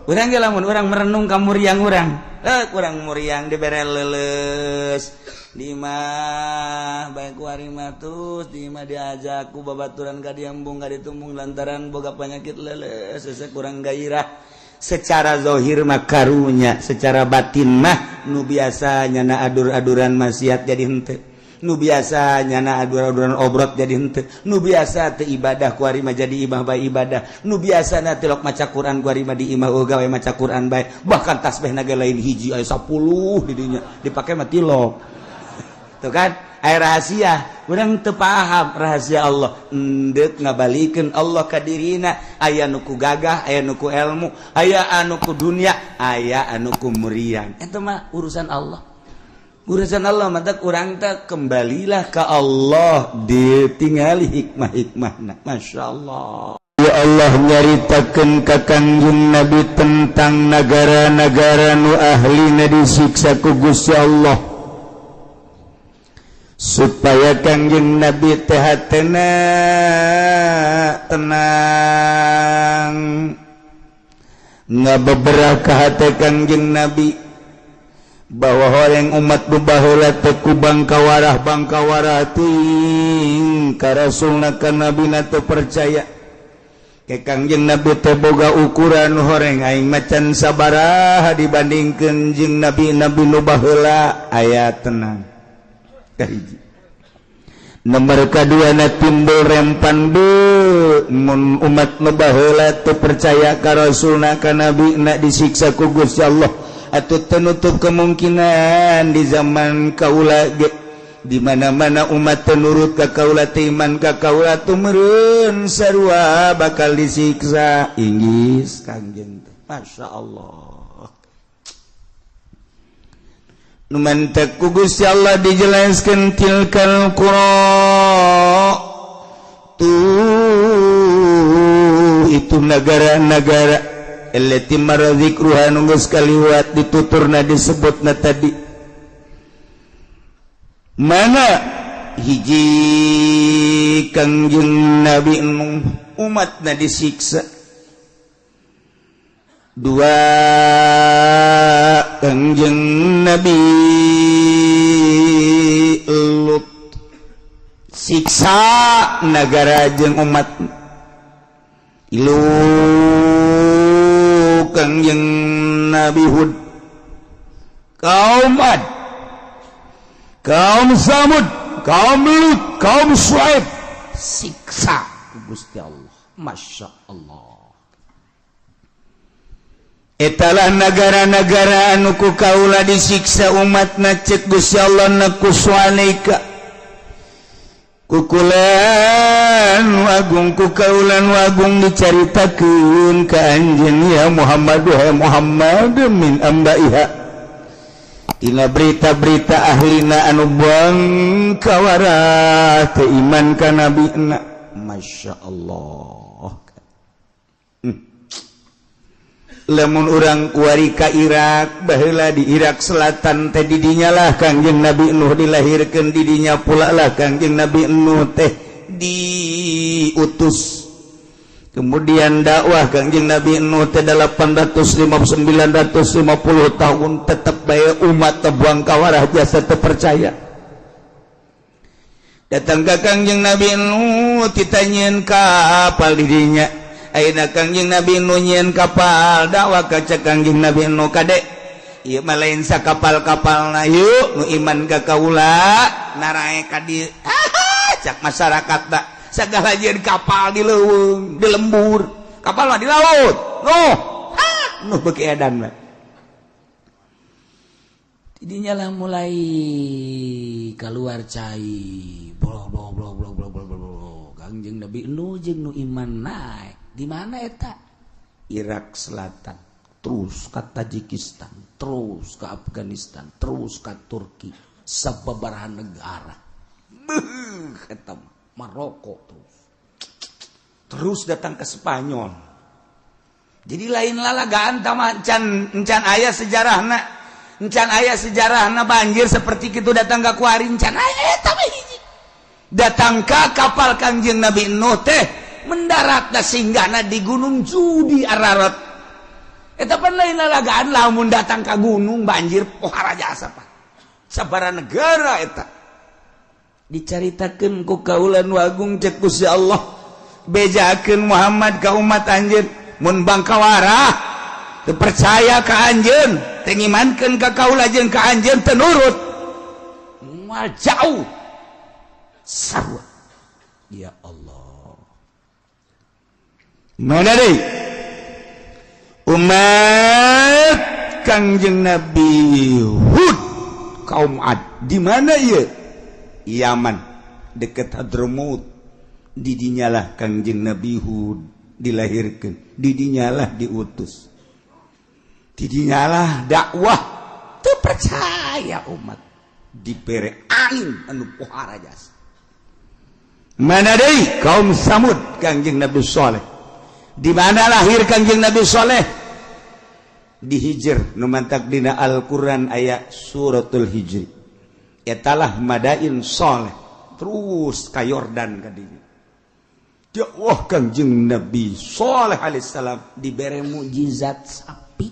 urang ge lamun urang merenung ka muriang urang kurang muriang dibere leuleus di mah bae ku ari matus di mah diajak ku babaturan ka diembung ka ditumbung lantaran boga penyakit leuleus sesek kurang gairah secara zahir mah karunya secara batin mah nu biasa nyana adur-aduran maksiat jadi henteu nu biasa nyana adur-aduran obrot jadi henteu nu biasa teu ibadah ku ari mah jadi imah bae ibadah nu biasa na tilok maca Quran ku ari mah di imah eueuh gawe maca Quran bae bahkan tasbihna ge lain hiji aya 10 di dinya dipake mah tilok tuh kan aya rahasia urang teu paham rahasia Allah endek ngabalikeun Allah ka dirina aya nu ku gagah aya nu ku ilmu aya anu ku dunya aya anu ku muriang eta mah urusan Allah mata urang teh kembalilah ke Allah ditingali hikmah-hikmahna masyaallah ya Allah nyaritakeun ka Kangjeng Nabi tentang negara-negara nu ahlina disiksa ku Gusti Allah supaya Kangjeng Nabi teh hatena tenang ngabeberah ka hate Kangjeng Nabi bahwa orang umat baheula teh ku bangkawarah ting ka rasulna ka nabina teu percaya ke Kangjeng Nabi teh boga ukuran horeng aing macan sabaraha dibandingkeun jeung nabi-nabi nu baheula aya tenang kahiji nomor kadua na timbul rempan deui mun umat nu baheula teu percaya ka rasulna ka nabina disiksa ku Gusti Allah atau tenutup kemungkinan di zaman kaula ge di mana-mana umat tenurut ka kaula iman ka kaula tumeureun sarua bakal disiksa inggis Kangjeng teh masyaallah nu mantek ku Gusti Allah dijelaskeun tilkal qura tuh itu negara-negara allati marra dzikruha nu geus kaliwat dituturna disebutna tadi mana hiji Kangjeng Nabi nu umatna disiksa dua Kangjeng Nabi Lut siksa negara jeung umat ilu Kangjeng Nabi Hud kaum Ad kaum Samud kaum Lut kaum Syuaib siksa Gusti Allah masya Allah etalah negara-negara anu ku kaula disiksa umatna cek Gusti Allah nakuswanika kukulan wagung ku kaulan wagung dicaritakeun ka anjeun ya Muhammad wa Muhammad min ambaiha tina berita-berita ahlina anu bangkawarah teu iman ka nabina masyaallah lamun urang kuari ka Irak baheula di Irak Selatan teh didinya lah Kangjeng Nabi Nuh dilahirkeun didinya pula lah Kangjeng Nabi Nuh teh diutus kemudian dakwah Kangjeng Nabi Nuh teh 950 tahun tetep bae umat teh bangkawarah jasa teu percaya datang ka Kangjeng Nabi Nuh ditanyain kapal didinya ayeuna Kangjeng Nabi Nuh nyieun kapal dakwah ka Kangjeng Nabi Nuh kade ieu mah lain sakapal-kapalna yuk nu iman ka kaula narae ka dieu cak masyarakatna sagala jeung kapal di leuweung di lembur kapal mah di laut Nuh beuki edan mah tidinya lah mulai keluar cai blok Kangjeng Nabi Nuh jeung nu iman naik di mana eta Irak Selatan terus ke Tajikistan terus ke Afghanistan terus ke Turki sababaraha negara eta Maroko terus datang ke Spanyol jadi lain lalagaan tama encan aya sejarahna banjir seperti kitu datang ka kuari encan aya eta hiji datang ka kapal Kangjeng Nabi Nuh teh mendarat da singgahna di Gunung Judi Ararat eta pan lain lalagaan lamun datang ka gunung banjir pohara jasa Pak sabaraha negara eta dicaritakeun ku kaula nu agung cek Gusti Allah bejakeun Muhammad ka umat anjeun mun bangkawara teu percaya ka anjeun teu ngimankeun ka kaula jeung ka anjeun teu nurut moal jauh sarua ya Allah mana deui umat Kangjeng Nabi Hud kaum Ad di mana ieu Yaman deket Hadramaut didinyalah Kangjeng Nabi Hud dilahirkan didinyalah diutus didinyalah dakwah teu percaya umat dibere angin anu pohara jasa mana deui kaum Samud Kangjeng Nabi Saleh di mana lahir Kangjeng Nabi Saleh di Hijr nu mantak dina Al-Qur'an aya suratul Hijr etalah madain Saleh terus ka Yordan ka dieu dakwah Kangjeng Nabi Saleh alaihissalam dibere mukjizat sapi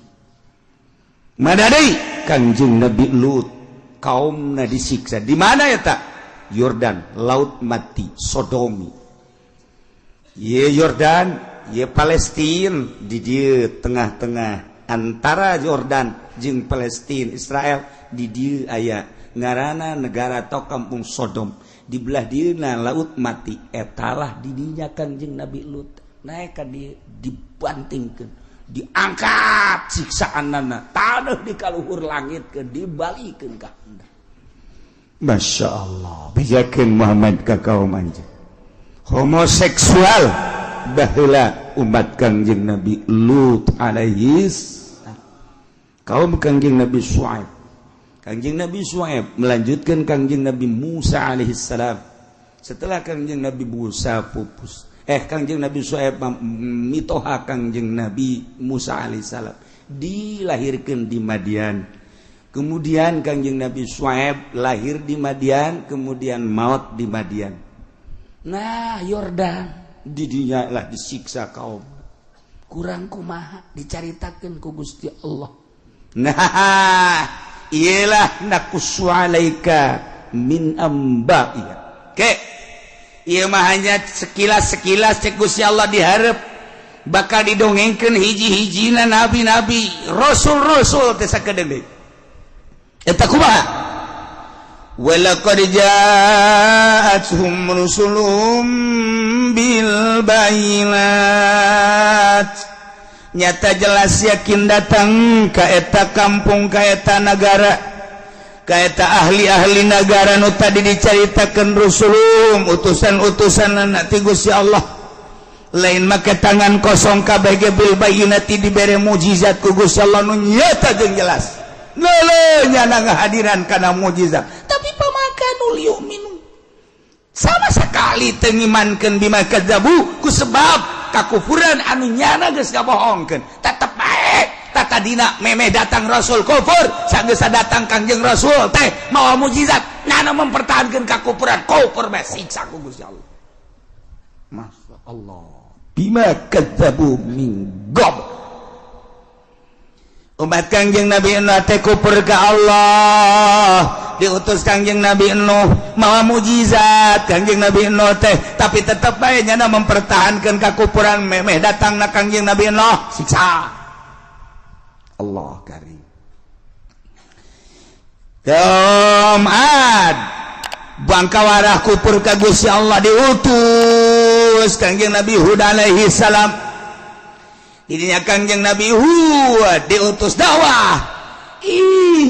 mana deui Kangjeng Nabi Lut kaumna disiksa di mana eta Yordan laut mati Sodomi ye Yordan ye Palestina di dieu tengah-tengah antara Yordan jeung Palestina Israel di dieu aya ngaranna negara atau kampung Sodom di belah dieuna laut mati etalah didinya Kangjeng Nabi Lut naik ka dieu dibantingkeun diangkat siksaanana taneuh di kaluhur langit ke dibalikeun ka anda Masya Allah bijakeun Muhammad ka kaum anjeun homoseksual baheula umat Kangjeng Nabi Lut alaihis kaum Kangjeng Nabi Syuaib Kangjeng Nabi Syuaib melanjutkan Kangjeng Nabi Musa alaihissalam setelah Kangjeng Nabi Musa pupus Kangjeng Nabi Syuaib mitoha Kangjeng Nabi Musa alaihissalam dilahirkan di Madian kemudian Kangjeng Nabi Syuaib lahir di Madian kemudian maut di Madian nah Yordan didinya lah disiksa kaum kurang kumaha dicaritakeun ku Gusti Allah nah ialah naqussu alaika min ambaiha ke ieu mah hanya sekilas-sekilas cek Gusti Allah dihareup bakal didongengkeun hiji-hijina nabi-nabi rasul-rasul teh sakedeung deui eta kumaha walaqad ja'atuhum rusulum bil bayinat nyata jelas yakin datang ka eta kampung ka eta negara ka eta ahli-ahli negara nu tadi dicaritakeun rusulum utusan-utusanna ti Gusti Allah lain make tangan kosong kabeh ge bil bayinati dibere mukjizat ku Gusti Allah nu nyata jeung jelas leuleung nya ngahadiran kana mukjizat tapi pamakan liu minum sama sekali teu ngimankeun bima kadzabu ku sebab kakufuran anu nyana geus ngabohongkeun tetep bae tata dina memeh datang rasul kufur sageus datang Kangjeng Rasul teh mawa mukjizat nyana mempertahankeun kakufuran kufur bae siksa ku Gusti Allah Masya Allah bima kadzabu min qabl umat Kangjeng Nabi Nuh teh kufur ka Allah diutus Kangjeng Nabi Nuh mawa mukjizat Kangjeng Nabi Nuh teh tapi tetep bae nyana mempertahankeun kakufuran memeh datangna Kangjeng Nabi Nuh siksa Allah karim kaum Ad bangkawarah kufur ka Gusti Allah diutus Kangjeng Nabi Hud alaihi salam didinya Kangjeng Nabi Hud diutus dakwah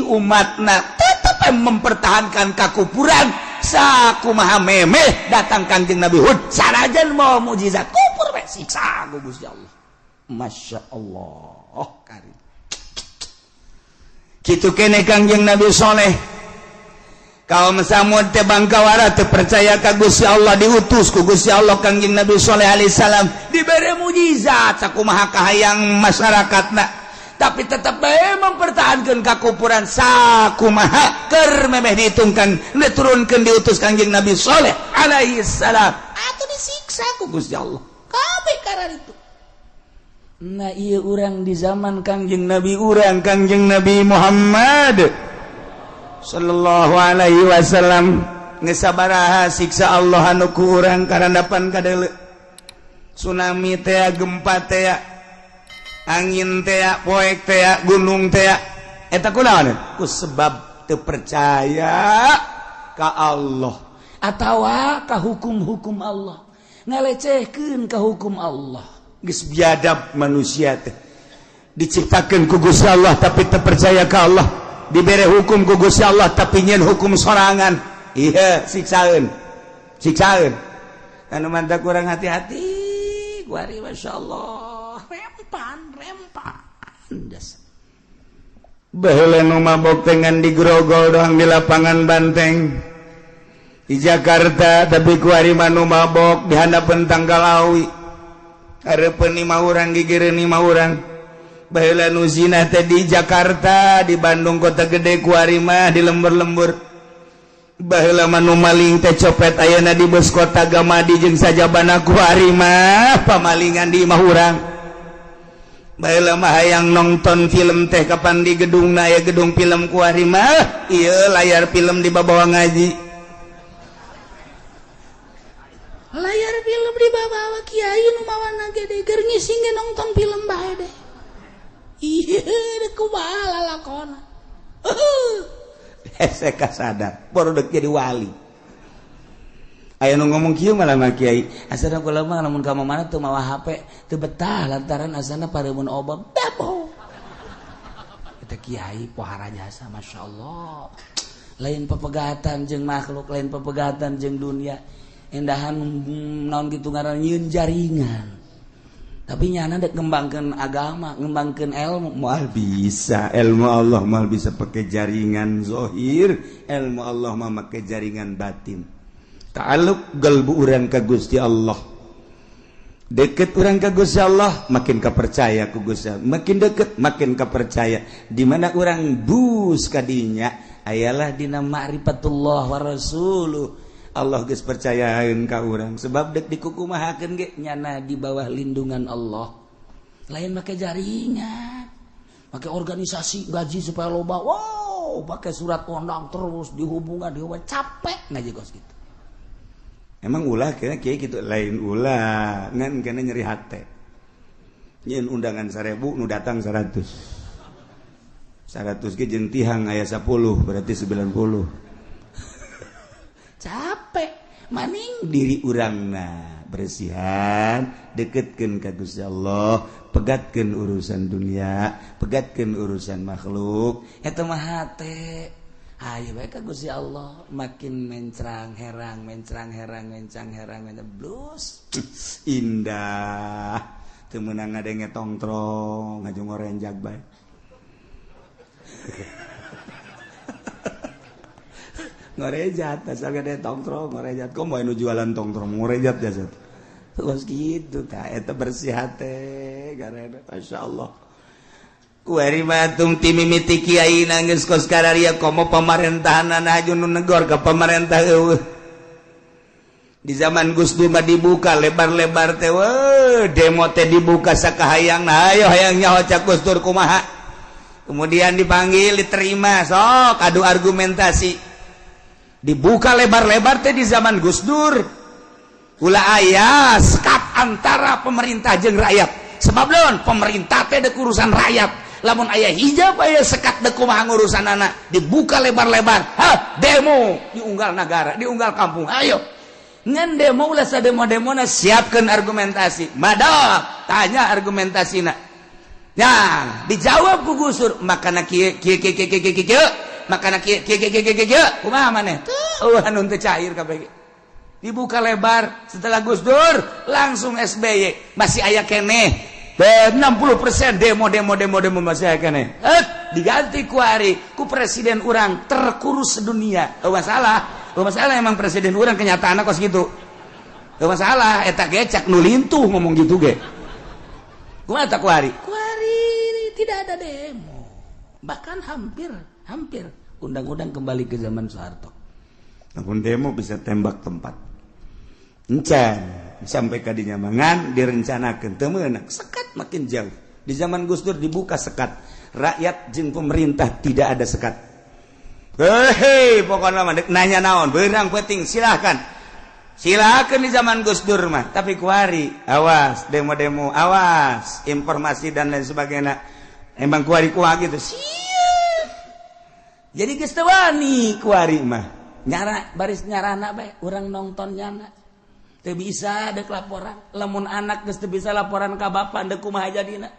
umatna tetap mempertahankan kakufuran sakumaha memeh datang Kangjeng Nabi Hud sanajan mau mukjizat kufur bae siksa ku Gusti Allah Masya Allah karim kitu kene Kangjeng Nabi Saleh kaum Samud teh bangkawara teu percaya ka Gusti Allah diutus ku Gusti Allah Kangjeng Nabi Saleh alaihissalam dibere mukjizat sakumaha kahayang masyarakatna tapi tetap bae mempertahankeun kakufuran sakumaha keur memeh dihitungkan diturunkeun diutus Kangjeng Nabi Saleh alaihissalam atuh disiksa ku Gusti Allah kabeh karana itu Nah iya urang di zaman Kangjeng Nabi urang Kangjeng Nabi Muhammad sallallahu alaihi wasallam geus sabaraha siksa Allah anu ku urang karandapan kadeuleu tsunami teh gempa teh angin teh poek teh gunung teh eta kunaon ku sebab teu percaya ka Allah atawa ka hukum-hukum Allah ngalecehkeun ka hukum Allah geus biadab manusia teh diciptakeun ku Gusti Allah tapi teu percaya ka Allah dibere hukum ku Gusti Allah tapi nyeun hukum sorangan iya siksaeun anu mantap kurang hati-hati kuari masyaallah rempan das baheula nu mabok tengan di Grogol doang di lapangan Banteng di Jakarta tapi kuari manu mabok di handapeun Tangkalawi hareupeun 5 urang gigireun 5 urang baheula nu zina teh di Jakarta di Bandung kota gede kuari mah di lembur-lembur baheula manu maling teh copet ayeuna di bus kota Gamadi jeung sajabana kuari mah pamalingan di 5 urang baheula mah hayang nonton film teh kapan di gedungna aya gedung film kuari mah ieu layar film di babawa ngaji layar film di babawa kiai nu mawana gede keur ngisi nonton film bae deh iya deh kumaha lakona hese kasadar baru dek jadi wali aya nu ngomong kieu malah mah kiai asana kula mah lamun ka mana teu mawa HP teu betah lantaran asana paremun obam dabo eta kiai pohara jasa masyaallah lain pepegatan jeung makhluk lain pepegatan jeung dunia endahan naon gitu ngaran nyieun jaringan tapi nyana dek ngembangkeun agama ngembangkeun ilmu moal bisa ilmu Allah moal bisa pakai jaringan zahir ilmu Allah mah make jaringan batin ta'alluq galbu urang ka Gusti Allah deket urang ka Gusti Allah makin kapercaya ku Gusti Allah makin deket makin kapercaya di mana urang bus kadinya ayalah dina ma'rifatullah wa rasuluh Allah geus percayaeun ka urang sebab dek dikukumahakeun ge nyana di bawah lindungan Allah lain make jaringan make organisasi gaji supaya loba wow pakai surat kondang terus dihubungan capek ngajigos gitu emang ulah kena kieu kitu lain ulah ngan kena nyeri hate nyeun undangan 1000 nu datang 100 ge jeung tihang aya 10 berarti 90 capek maning diri urangna bersihan deketkeun ka Gusti Allah pegatkeun urusan dunia pegatkeun urusan makhluk eta mah hate ayo bae ka Gusti Allah makin mencrang herang blus indah teu meunang ngadenge tongtrong ngajung ngorenjag bae ngorejat asal gede tongkrong ngorejat kok mau nu jualan tongkrong ngorejat jasa terus gitu tah eta bersih hate karena masyaallah kuari matung timimiti kiai nangis kos kararia komo pemerintahan haju nu negor ka pemerintah eueuh di zaman Gus Dur mah dibuka lebar-lebar teh demo teh dibuka sakahayangna ayo hayang nyaho cak Gus Dur kumaha kemudian dipanggil diterima sok adu argumentasi dibuka lebar-lebar teh di zaman Gus Dur ulah aya sekat antara pemerintah jeung rakyat sebab lamun pemerintah teh dek urusan rakyat lamun aya hijab aya sekat dek kumaha ngurusanana dibuka lebar-lebar demo diunggal negara diunggal kampung ayo ngan demo ulah sademo-demona siapkeun argumentasi madak tanya argumentasina ya dijawab ku Gus Dur makana kieu makana kieu kumaha maneh anu teu cair kabeh dibuka lebar setelah Gus Dur langsung SBY masih aya keneh 60% demo masih aya keneh diganti ku presiden urang terkurus sedunia masalah emang presiden urang kenyataanna kos gitu masalah eta ge cak nu lintuh ngomong gitu ge kumaha tak ku hari tidak ada demo bahkan hampir undang-undang kembali ke zaman Soeharto. Namun demo bisa tembak tempat. Encan sampai kadinya mangan direncanakan teu meunang sekat makin jauh. Di zaman Gus Dur dibuka sekat, rakyat jeung pemerintah tidak ada sekat. Hei pokoknya mah nanya naon beurang penting silahkan di zaman Gus Dur mah, tapi kuari awas demo-demo, awas informasi dan lain sebagainya. Emang kuari gitu siap. Jadi geus teu wani kuari mah nyara baris nyarana bae urang nonton nyana teu bisa dek laporan, lamun anak geus teu bisa laporan ka bapa deuk kumaha jadina.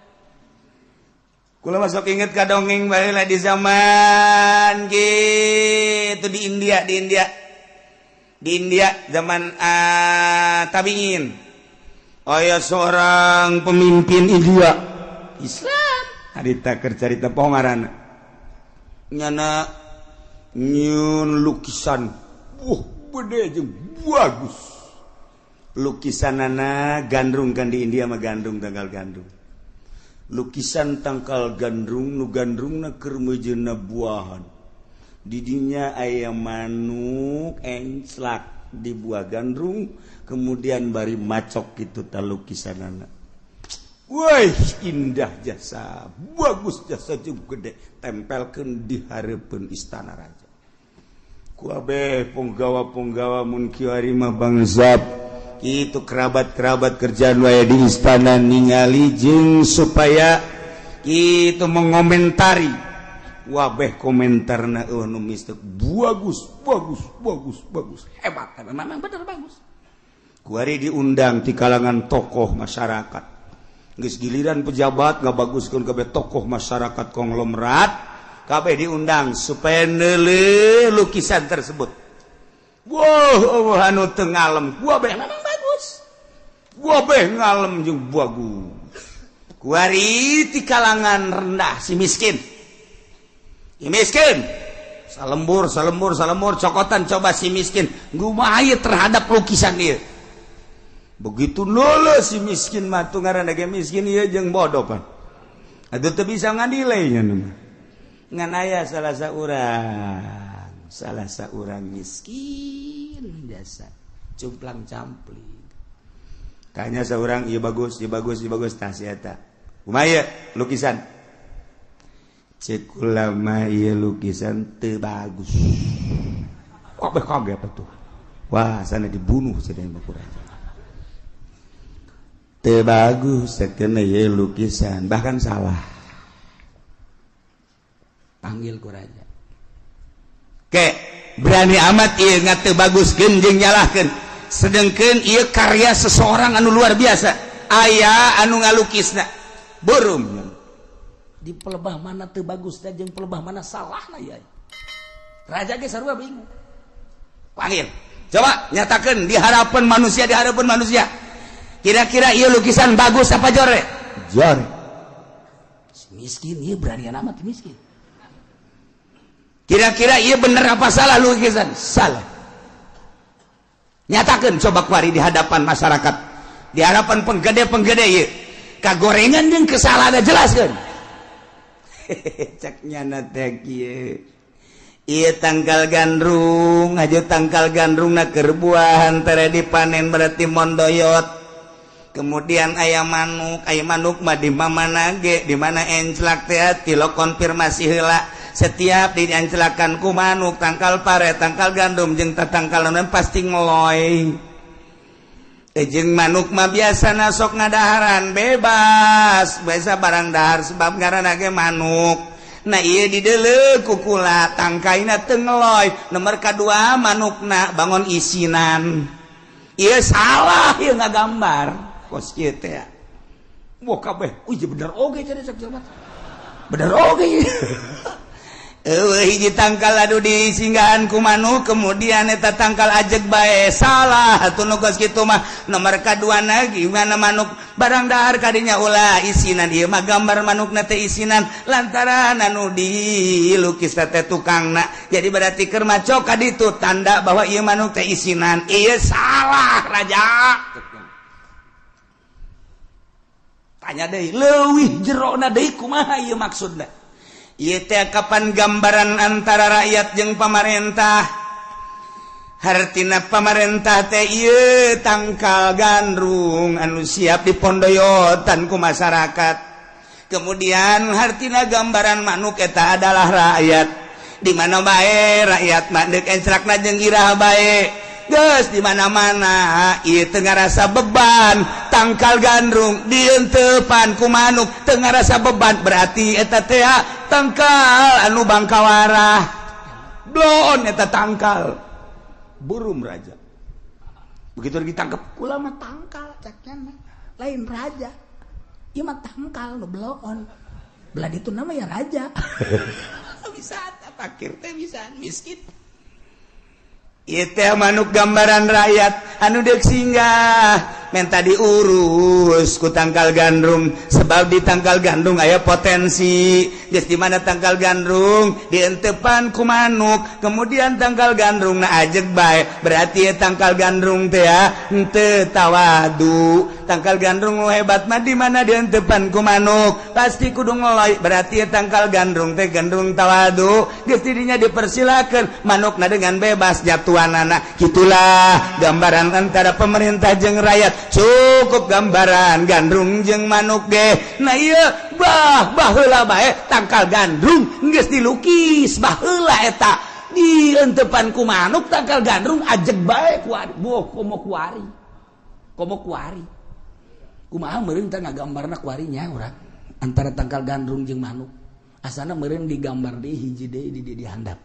Kula masuk inget ka dongeng baheula di zaman gitu di India zaman tabiin. Aya seorang pemimpin India Islam harita keur carita pongaranna nyana nyun lukisan bede jeung bagus lukisanana gandrung kan di India mah gandrung tanggal gandrung lukisan tangkal gandrung nu gandrungna keur meujeunna buahan di dinya aya manuk enclak di buah gandrung kemudian bari macok kitu ta lukisanana. Wah indah jasa bagus jasa jeung gede tempelkeun di hareupeun istana raja. Kuabe punggawa-punggawa mun kieu mah bangsab itu kerabat-kerabat kerjaan wae di istana ningali jeung supaya itu mengomentari wabeh komentarna nu mistek bagus hebat memang bener bagus. Kuari diundang di kalangan tokoh masyarakat geus giliran pejabat ngabaguskeun kabeh tokoh masyarakat konglomerat kabeh diundang supaya neuleuh lukisan tersebut. Wah, anu teu ngalem, kuabeh memang bagus. Kuabeh ngalem jeung bagus. Kuari ti kalangan rendah si miskin. Si miskin. Salembur cokotan coba si miskin ngumaha terhadap lukisan ieu. Begitu nolo si miskin mah tu ngaranna ge miskin ieu jeung bodoh pan. Atuh teu bisa ngadilai nya mah. Ngan aya salah seorang miskin jasa cumplang campling tanya seorang ieu bagus tah sia eta kumaha lukisan cek ulama ieu lukisan teu bagus kaget atuh wah sana dibunuh cenah kurang teu bagus sakeun ieu lukisan bahkan salah panggil ku raja ke berani amat ieu ngate bagus jeung nyalahkeun sedengkeun ieu karya seseorang anu luar biasa aya anu ngalukisna beureum di pelebah mana teu bagusna jeung pelebah mana salahna ieu raja ge sarua bingung panggil coba nyatakeun di harapan manusia kira-kira ieu lukisan bagus apa jore miskin ieu berani amat miskin. Kira-kira iya bener apa salah lukisan? Salah. Nyatakan coba kuari di hadapan masyarakat, di hadapan penggede iya. Kagorengan jeung kesalahan jelaskeun. Cak nyana teh kieu. Ieu tangkal gandrung, aja tangkal gandrungna keur buahan tere dipanen berarti mondoyot. Kemudian aya manuk mah di mana ge, di mana enclak teh tilo konfirmasi heula. Setiap diancelakan ku manuk tangkal pare tangkal gandum jeung tatangkalan pasti ngeloy jeung manuk mah biasana sok ngadaharan bebas biasa barang dahar sebab ngaranna ge manuk nah ieu dideuleuh ku kula tangkaina teu ngeloy nomor kadua manukna bangun isinan ieu salah ieu ngagambar kos kieu teh wah kabeh bener oge cenah sak jabat bener oge hiji tangkal adu di singgahan ku manuk kemudian eta tangkal ajeg bae salah atuh nu geus kitu mah nomor kaduana gimana manuk barang dahar kadinya ulah isinan ieu mah gambar manukna teh isinan lantaran anu dilukis teh tukangna jadi berarti keur macok ka ditu tanda bahwa ieu manuk teh isinan ieu salah raja tanya deui leuwih jerona deui kumaha ieu maksudna ieu teh kapan gambaran antara rakyat jeung pamarentah hartina pamarentah teh ieu tangkal gandrung anu siap dipondoyotan ku masyarakat. Kemudian hartina gambaran manuk eta adalah rakyat. Di mana bae rakyat mandek encrakna jeung irah bae. Geus di mana-mana ieu teu ngarasa beban, tangkal gandrung dieunteupan ku manuk teu ngarasa beban, berarti eta teh tangkal anu bangkawarah. Blon eta tangkal. Burung raja. Begitu ditangkap, kula mah tangkal caknya lain raja. Ieu mah tangkal nu blon. Belah ditu nama ya raja. Bisa fakir teh bisa miskin. Ieu teh manuk gambaran rakyat anu deuk singgah menta diurus ku tangkal gandrung, sebab di tangkal gandrung aya potensi. Geus di mana tangkal gandrung dienteupan ku manuk, kemudian tangkal gandrung na ajeg bae, berarti tangkal gandrung teh henteu tawadu. Tangkal gandrung nu hebat mah di mana dienteupan ku manuk, pasti kudu ngeloy, berarti tangkal gandrung teh gandrung tawadu. Geus didinya dipersilakeun manukna dengan bebas jatuhanana. Kitulah gambaran antara pemerintah jeung rakyat. Cukup gambaran gandrung jeung manuk ge. Nah iya baheula bae tangkal gandrung geus dilukis baheula eta dieunteupan ku manuk tangkal gandrung ajeg bae kuari. Komo kuari. Kumaha meureun teh ngagambarna kuarinya urang antara tangkal gandrung jeung manuk. Asana meureun digambar deui hiji deui di handap.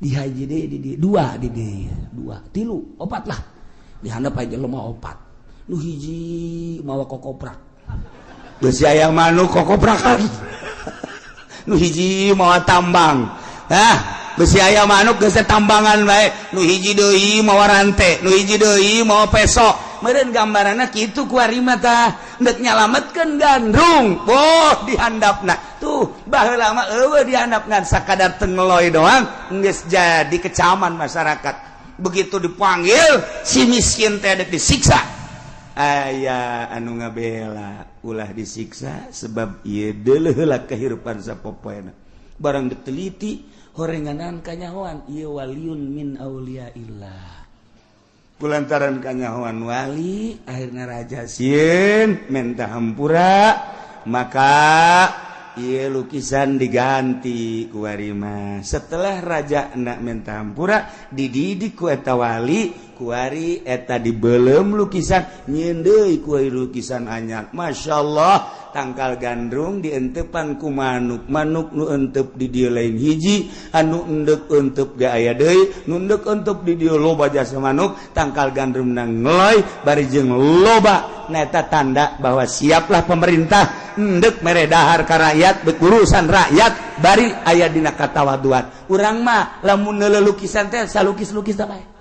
Di hiji deui di dua di dua, tilu, opat lah. Di handap aja lemah opat. Nu hiji mawa kokoprak. Geus aya manuk kokoprakan. Nu hiji mawa tambang. Geus aya manuk geus tambangan bae. Nu hiji deui mawa rante, nu hiji deui mawa peso. Meureun gambaranna kitu kuari mah tah hendak nyalametkeun gandrung. Boh di handapna. Tuh baheula mah eueuh di handapna sakadar teu ngeloy doang geus jadi kecaman masyarakat. Begitu dipanggil si miskin teh dek disiksa. Aya anu ngabela ulah disiksa sebab ieu deuleuh heula kahirupan sapopoena. Barang diteliti horenganan kanyahoan ieu waliun min auliaillah. Kulantaran kanyahoan wali akhirna raja sieun menta hampura, maka ieu lukisan diganti ku warima. Setelah raja na menta hampura dididik ku eta wali, kuari eta dibelem lukisan nyieun deui ku lukisan anyar. Masyaallah tangkal gandrung dienteupan ku manuk nu enteup di dieu lain hiji, anu endeup enteup ge aya deui, nu endeup enteup di dieu loba jasa manuk, tangkal gandrungna ngeloy bari jeung loba. Nah eta tanda bahwa siaplah pemerintah endeup mere dahar ka rakyat, urusan rakyat bari aya dina katawaduan. Urang mah lamun neuleuh lukisan teh salukis-lukis da bae.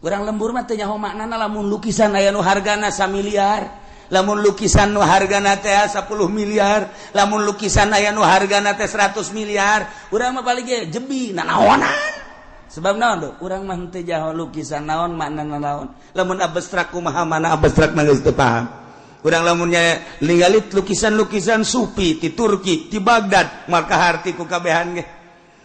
Urang lembur mah teu nyaho maknana lamun lukisan aya nu hargana 1 miliar, lamun lukisan nu hargana teh 10 miliar, lamun lukisan aya nu hargana teh 100 miliar, urang mah balik ge jebi nanaonan. Sebab naon do? Urang mah teu nyaho lukisan naon maknana naon. Lamun abstrak kumaha mana abstrak mah geus teu paham. Urang lamun nya ningali lukisan-lukisan Sufi ti Turki, ti Baghdad, maka harti ku kabehan ge.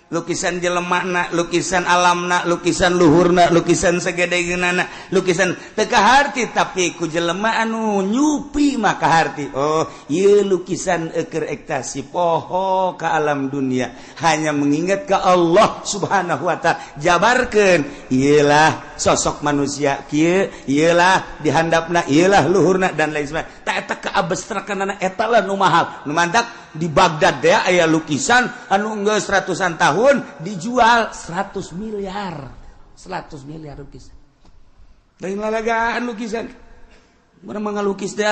Lukisan jelemana, lukisan alamna, lukisan luhurna, lukisan sagedegeunana, lukisan teu kaharti tapi ku jelema anu nyupi maka harti. Oh, ieu lukisan keur ekstasi poho ka alam dunia, hanya mengingat ke Allah Subhanahu wa taala. Jabarkeun ielah sosok manusia kieu, ielah di handapna, ielah luhurna dan lain sebagainya. Ta eta kaabstrakanana eta lah nu mahal. Nu mantak di Baghdad deh aya lukisan anu geus ratusan tahun dijual 100 miliar. 100 miliar lukisan. Lain lalagaan lukisan. Mun mangalukis teh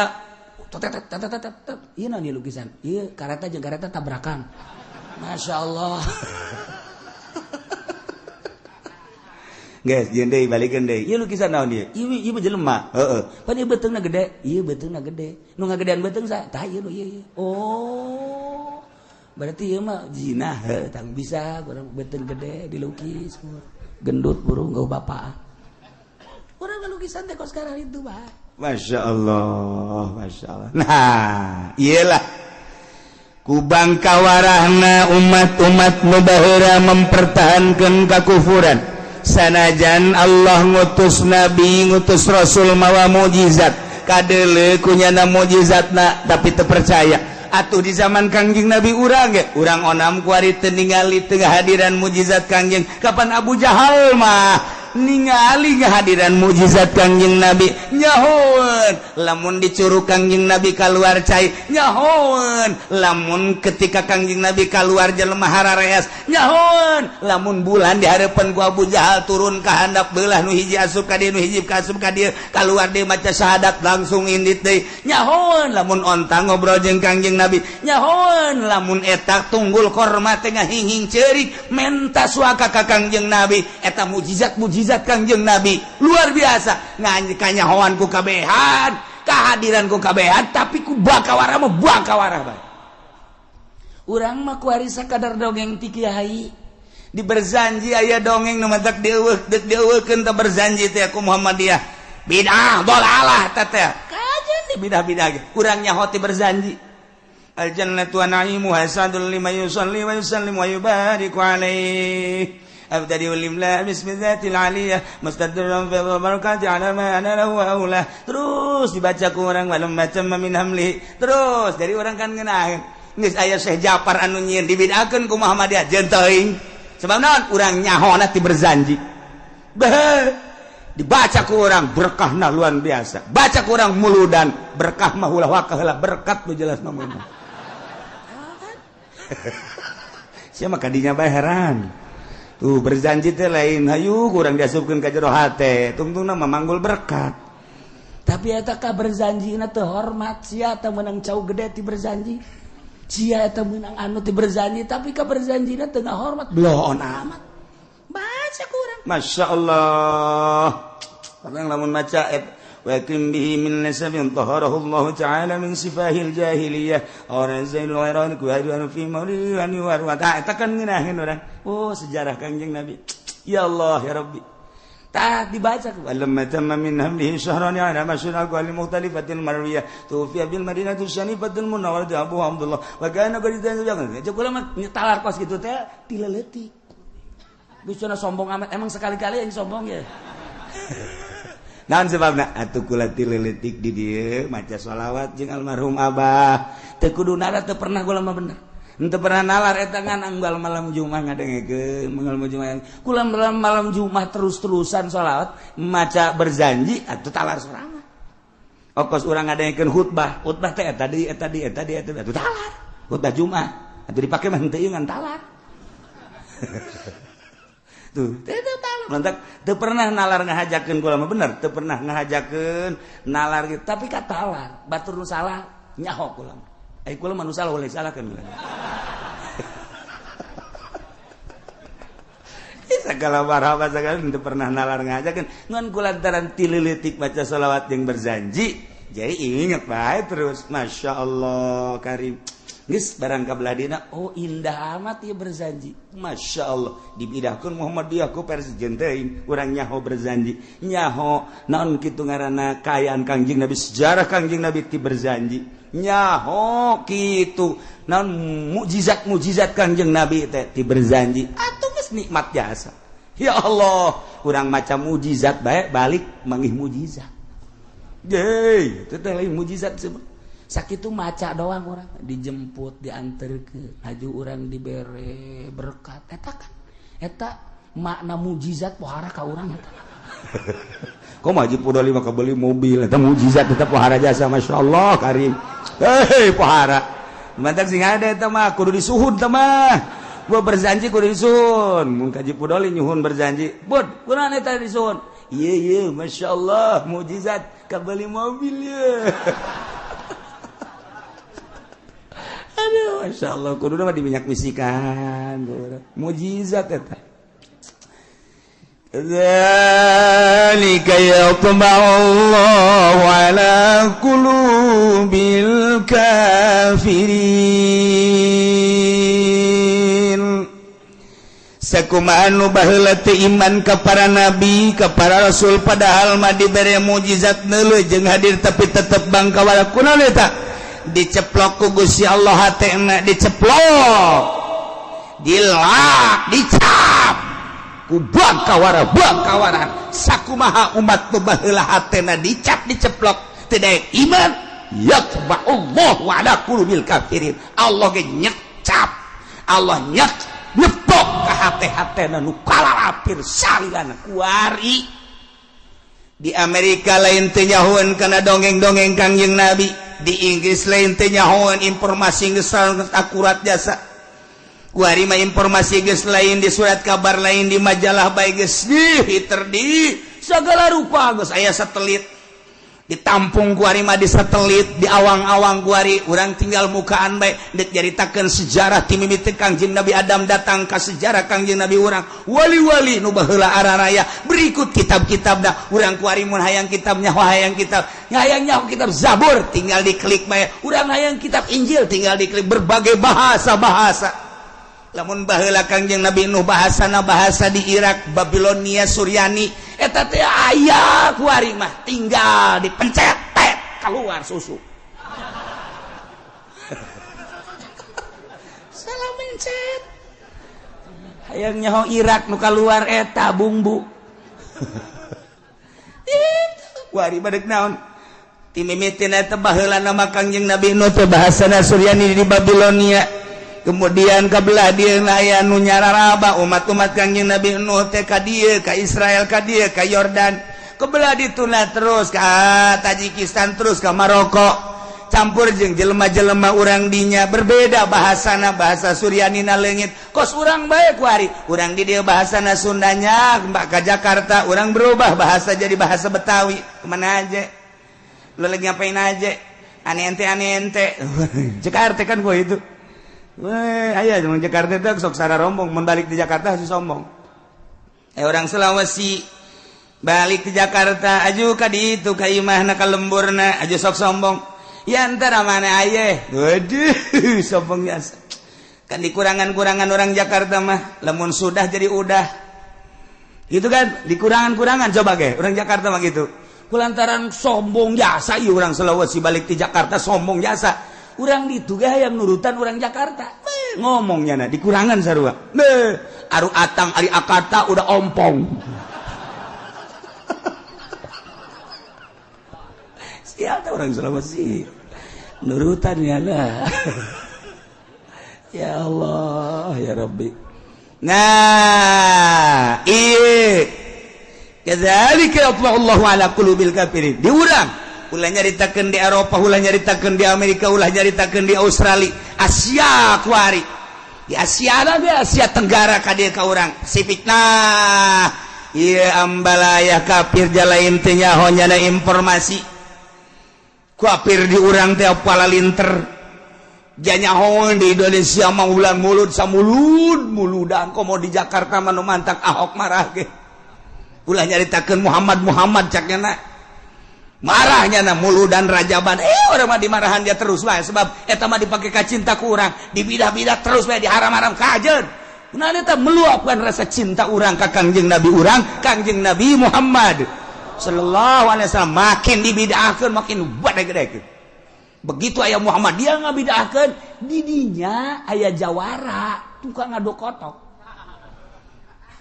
ieu naon ieu lukisan? Ieu kareta jeung kareta tabrakan. Masyaallah. Guys, jeung deui balikeun deui. Ieu lukisan naon ieu? Ieu mah jelema. Heeh. Pan ieu beteungna gede. Ieu beteungna gede. Nu ngagedean beteung sa? Tah ieu nu ieu. Oh. Berarti ieu mah zina. Heuh, tang bisa urang beteung gede dilukis. Gendut burung gau bapak. Urang lukisan teh kos sekarang itu, Pak. Masyaallah, masyaallah. Nah, iyalah ku bangkawarahna umat-umat nu baheura mempertahankeun kakufuran. sanajan Allah ngutus nabi ngutus rasul mawa mukjizat kadele kunyana mukjizatna tapi teu percaya atuh di zaman Kangjeng Nabi urang ge urang onam ku ari teu ningali teu hadiran mukjizat Kangjeng kapan Abu Jahal mah ningali kehadiran mukjizat Kangjeng Nabi nyahoeun lamun dicurug Kangjeng Nabi kaluar cai nyahoeun lamun ketika Kangjeng Nabi kaluar jelema harareas nyahoeun lamun bulan di hareupeun ku Abu Jahal turun ka handap beulah nu hiji asup ka dieu nu hiji asup ka dieu kaluar deui maca syahadat langsung indit deui nyahoeun lamun onta ngobrol jeung Kangjeng Nabi nyahoeun lamun eta tunggul korma teh ngahing-hing ceurik menta suaka ka Kangjeng Nabi eta mukjizat Kangjeng Nabi luar biasa kanyahoan ku kabehan kehadiran ku kabehan tapi ku bakawara mah bakawara bae urang mah ku ari sakadar dongeng ti kiai di berjanji aya dongeng nu matak dieuwekeun teh berjanji teh ku Muhammadiyah bid'ah dolalah teh kajian di bidah-bidah ge urang nyaho ti berjanji al jannatu wa na'imu hasadul liman yusalli wa yusallim wa yubariku alaihi abdadi walimlah bismillatil aliyah mustaddiran fi barakati ala ma ana lahu aulah terus dibaca ku urang malam macam min hamli terus dari orang kan ngeunaheun geus aya Syekh Ja'far anu nyieun dibid'akeun ku Muhammadiyah jeung teuing sebab naon urang nyahona ti berjanji dibaca ku urang berkahna luar biasa baca ku urang muludan berkah mah ulah wakaheula berkat nu jelas mah sia mah kadinya bae heran tuh berjanji teh lain hayu kurang diasupkeun ka jero hate tungtungna memanggul berkat tapi eta ka berjanjina teu hormat sia teh meunang cau gede ti berjanji sia eta meunang anu ti berjanji tapi ka berjanjina teu ngahormat bloon amat baca kurang masyaallah orang lamun maca وَأَكْرِمْ بِهِ مِنْ نَسَبٍ طَهَرَهُ اللَّهُ تَعَالَى مِنْ سِفَاهِ الْجَاهِلِيَّةِ وَرَزَيْنُ الْغَيْرَانِ كُهَدُوَانُ فِي مَوْلِدِ وَنِوَارُوَةَ eta kan ngeunaheun urang oh sejarah Kangjeng Nabi ya Allah ya Rabbi tah dibaca walamma tamma min hamlihi syahran ala masyhur al mukhtalifatil marwiyah tufiya bil madinati syanifatul munawwarati Abu Abdullah wa kana qadidan jangan cek ulama talar kos gitu teh tileleutik geus sombong amat emang sekali-kali yang sombong ya naon sebabna atuh kula tileleutik di dieu maca shalawat jeung almarhum Abah teu kudu nara teu pernah kula mah bener henteu pernah nalar eta ngan anggal malam Jumat ngadengekeun malam Jumat kula malam Jumat terus-terusan shalawat maca berjanji atuh talar sorangan okos urang ngadengekeun khutbah teh eta di atuh talar khutbah Jumat atuh dipake mah henteu ngan talar tuh lantak teu pernah nalar ngahajakeun kula mah bener teu pernah ngahajakeun nalar gitu tapi ka talar batur nu salah nyaho kula mah ai kula mah nu salah boleh salahkeun segala marhaba segala teu pernah nalar ngahajakeun ngan kulantaran tileleutik baca shalawat jeung berjanji jadi inget bae terus masyaallah karim geus barang kabelah dina oh indah amat ieu berjanji masyaallah dibidahkeun Muhammadiyah ku persieun teuing urang nyaho berjanji nyaho naon kitu ngaranna kaayaan Kangjeng Nabi sejarah Kangjeng Nabi ti berjanji nyaho kitu naon mukjizat Kangjeng Nabi teh ti berjanji atuh geus nikmat jasa ya Allah urang maca mukjizat bae balik manggih mukjizat ye teh lain mukjizat sakitu maca doang orang dijemput dianterkeun haju urang dibere berkat eta makna mukjizat pohara ka urang eta kok Haji Pudoli mah beli mobil eta mukjizat eta pohara jasa masyaallah karim pohara mantap sing ada eta mah kudu disuhun teh mah gua berjanji kudu disuhun mun Haji Pudoli nyuhun berjanji bud kunaon eta disuhun ieu masyaallah mukjizat ka beli mobil ya aduh masyaallah kudu mah diminyak misikan mukjizat eta dzalika yatba'ullahu ala qulubil kafirin sakumaha nu baheula teu iman ka para nabi ka para rasul padahal mah dibere mukjizat neuleuh jeung hadir tapi tetep bangkawala kunaon eta diceplok ku Gusti Allah hatena diceplok dilak dicap ku bangkawaran sakumaha umat baheula hatena dicap diceplok teu daek iman yatba'ullahu ala qulubil kafirin. Allah ge nyecap, Allah nyepok ka hate-hatena nu kalalapir salilana kuari. Di Amerika lain teu nyahoeun kana dongeng-dongeng Kangjeng Nabi, di Inggris lain teu nyahoeun informasi geus akurat jasa. Kuari mah informasi geus lain, di surat kabar lain, di majalah bae geus di segala rupa geus aya satelit ditampung kuari mah di satelit, di awang-awang kuari urang tinggal mukaan bae dek nyaritakeun sejarah ti mimiti Kangjeng Nabi Adam datang ka sejarah Kangjeng Nabi urang wali-wali nu baheula araraya berikut kitab-kitabna urang kuari mun hayang kitabnya hayang kitab hayangnya kitab Zabur tinggal diklik bae urang hayang kitab Injil tinggal diklik berbagai bahasa lamun baheula Kangjeng Nabi Nuh bahasana bahasa di Irak Babilonia Suryani eta teh aya kuari mah tinggal dipencet keluar susu salah mencet hayang nyaho Irak nu keluar eta bumbu kuari badeg naon ti mimitin eta baheula nama Kangjeng Nabi Nuh teh bahasana Suryani di Babilonia. Kemudian kabelah dia aya nu nyararaba umat-umat Kangjeng Nabi Nuh teh ka dieu ka Israel ka dieu ka Yordan kebelah dituna terus ka Tajikistan terus ka Maroko campur jeung jelema-jelema urang dinya berbeda bahasana bahasa Suryanina leungit kos urang bae kuari urang di dieu bahasana Sundanya ka Jakarta urang berubah bahasa jadi bahasa Betawi kemana aja lu lagi ngapain aja ane ente Jakarta kan gua itu. Weh, aya jeung Jakarta teh sok sararombong mun balik di Jakarta harus sombong. Orang Sulawesi balik ke Jakarta aju ka ditu ka imahna ka lemburna aju sok sombong. Ya antara mana aya? Waduh, sombong biasa. Kan dikurangan-kurangan orang Jakarta mah lamun sudah jadi udah. Gitu kan? Dikurangan-kurangan coba ge. Orang Jakarta mah gitu. Kulantaran sombong jasa ieu urang Sulawesi balik di Jakarta sombong jasa. Urang ditu ge hayang nurutan urang Jakarta. Ngomongnya na dikurangan sarua. Aru atang ari akata udah ompong. Siapa orang Sulawesi? Nurutan ya lah. Ya Allah, ya Rabbi. Nah, kadzalika yatba'ullahu ala qulubil kafirin. Diurang ulah nyaritakeun di Eropa, ulah nyaritakeun di Amerika, ulah nyaritakeun di Australia, Asia kuari. Di Asia ge Asia Tenggara ka dieu ka urang. Pasifik nah. Ieu ambalaya kafir jalain teh nyaho nyana informasi. Kafir di urang teh palalinter. Janyahoan di Indonesia mah ulang mulut samulud-muludan komo di Jakarta mah nu mantak Ahok marah ge. Ulah nyaritakeun Muhammad cakna. Marahnya na muludan rajaban orang mah dimarahan dia terus wae sebab eta mah dipake ka cinta ku urang dibidah-bidah terus wae diharam-haram kajeun nah eta meluapkan rasa cinta urang ka Kangjeng Nabi urang Kangjeng Nabi Muhammad sallallahu alaihi wasallam makin dibidahkeun makin badeg-deg begitu aya Muhammad dia ngabidahkeun di dinya aya jawara tukang ngaduk kotok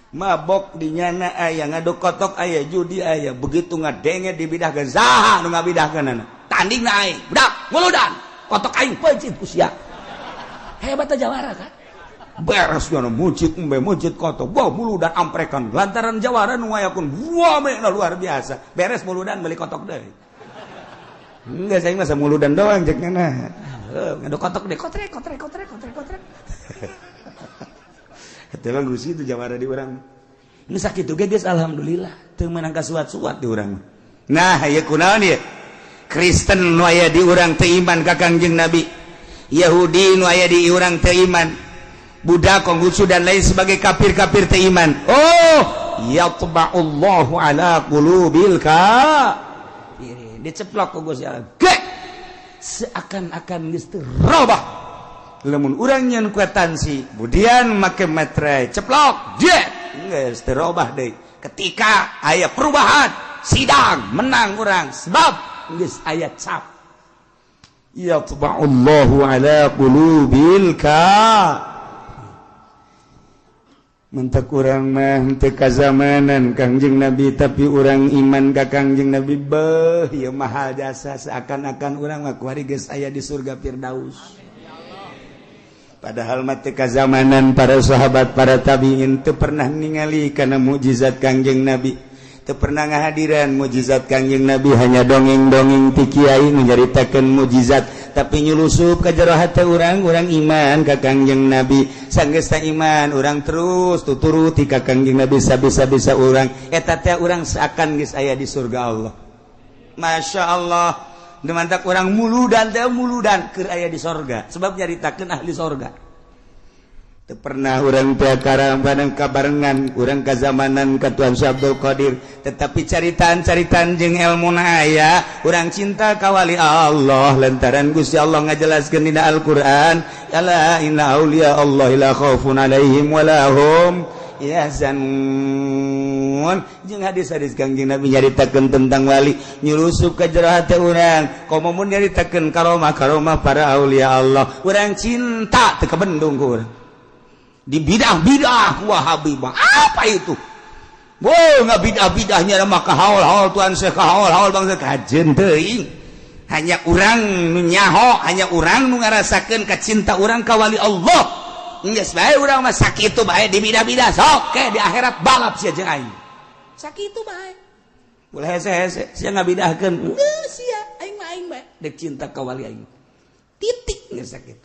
mabok dinyana aya ngaduk kotok aya judi aya begitu ngadenge dibidahkeun saha nu ngabidahkeunana tandingna aing budak muludan kotok aing peujit ku sia hebat jawara kan beres nya mujid kotok wah muludan amprekan lantaran jawara nu ngayakeun wamena luar biasa beres muludan beli kotok deui enggak saya mah muludan doang cek nana ngaduk kotok deh kotrek Eta mah gusi itu jawara di urang. Nu sakitu ge geus alhamdulillah teu meunang kasuat-suat di urang. Nah, ieu kunaon ieu? Kristen nu aya di urang teu iman ka Kangjeng Nabi. Yahudi nu aya di urang teu iman. Budak Konghucu dan lain sebagai kafir-kafir teu iman. Oh, yatba'ullahu ala qulubil kafirin. Diceplok ku Gusti Allah. Seakan-akan geus teu robah. Lamun urang nyeun kwetansi kemudian make materai ceplok jet geus teu robah deui ketika aya perubahan sidang menang urang sebab geus aya cap yatba'ullahu ala qulubil mentak urang mah teu kazamanan Kangjeng Nabi tapi urang iman ka Kangjeng Nabi beuh ieu mahal jasa seakan-akan urang mah kuari geus aya di surga Firdaus. Padahal mah teu kazamanan para sahabat para tabiin teu pernah ningali kana mukjizat Kangjeng Nabi, teu pernah ngahadiran mukjizat Kangjeng Nabi, hanya dongeng-dongeng ti kiai nyaritakeun mukjizat tapi nyulusup ka jero hate urang iman ka Kangjeng Nabi. Sanggeus teh iman urang terus tuturuti ka Kangjeng Nabi sabisa-bisa urang eta teh urang seakan geus aya di surga Allah. Masya Allah, demantak urang muludan keur aya di surga sebab nyaritakeun ahli surga. Teu pernah urang teh karambanan kabarengan urang kazamanan ka Tuan Abdul Qadir, tetapi caritaan-caritaan jeung elmuna aya urang cinta ka wali Allah lantaran Gusti Allah ngajelaskeun dina Al-Qur'an ala inna auliya Allah la khaufun alaihim wa la hum yahzanun. Jeung hadis-hadis Kangjeng Nabi nyaritakeun tentang wali nyurusup ka jero hate urang komo mun nyaritakeun karomah para auliya Allah urang cinta teu kabendung ku urang di bidah-bidah Wahabi mah apa itu? Boh nggak bidah-bidahnya mah kahaul-haul Tuan Syekh kahaul-haul bangsa kajen teuing. Hanya urang nu nyaho, hanya urang nu ngarasakeun kacinta urang ka wali Allah. Geus bae urang mah sakitu bae di bidah-bidah sok ke di akhirat balap sia jeung aing. Sakitu bae. Boleh hese-hese sia ngabidahkeun. Sia aing mah aing bae dek cinta ka wali aing. Titik geus sakitu.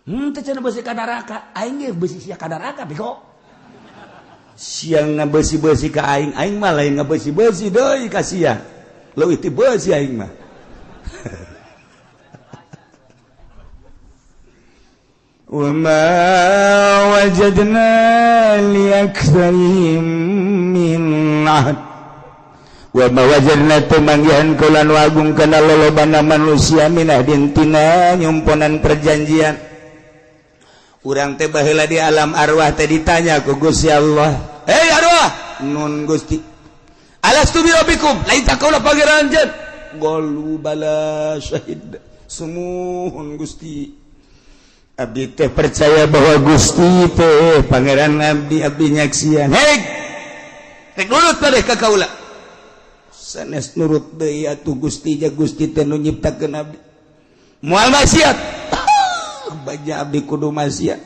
Teu cenah beusi ka neraka, aing ge beusi sia ka neraka bego. Siang ngabeusi-beusi ka aing mah lain ngabeusi-beusi deui ka sia. Leuwih ti beusi aing mah. Wa ma wajadna li aktsarihim min ahad. Wa ma wajadna tumanggihan kulan wagung kana lolobana manusia minah dintina nyumponan perjanjian. Urang teh baheula di alam arwah teh ditanya ku Gusti Allah, "Hei arwah, nun Gusti. Alastu bi rabbikum?" Lain takaula pangeran jen. Qalu bala syahid. Sumuhun Gusti. Abdi teh percaya bahwa Gusti teh pangeran abdi nyaksian. Hei, rek nurut teh ka kaula. Sanes nurut deui atuh Gusti ja Gusti teh nu nyiptakeun abdi. Moal maksiat. Baja abdi kudu maksiat.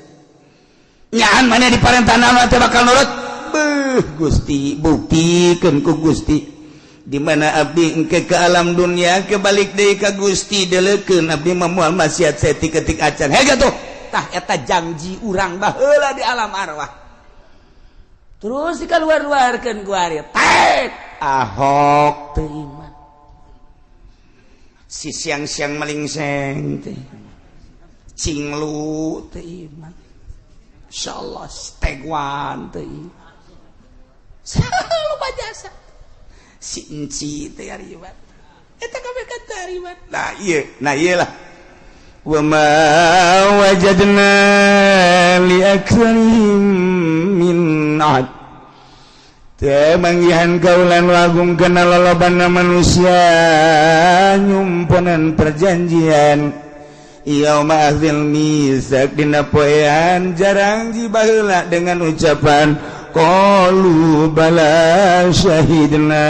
Nyaan mana di parentana teh bakal nurut? Beuh Gusti, buktikeun ku Gusti. Di mana abdi engke ke alam dunia ke balik deui ka Gusti deleukeun abdi mah moal maksiat saeutik-eutik acan. Hege tuh. Tah eta janji urang baheula di alam arwah. Terus dikaluar-luarkeun ku ari. Tek Ahok teu iman. Si siang-siang melingseng teh. Cinglu teu iman. Insyaallah stegwan teu iman. Loba jasa. Si enci teh ari iman. Eta kabeh kata ari iman. Nah ieu lah. Wa ma wajadna li aktsarihim min ahad. Teu manggihan kaulan wagung kana lolobana manusia nyumponan perjanjian. Yauma azil misak dina poean jarang jibaheula dengan ucapan qalu bala syahidna.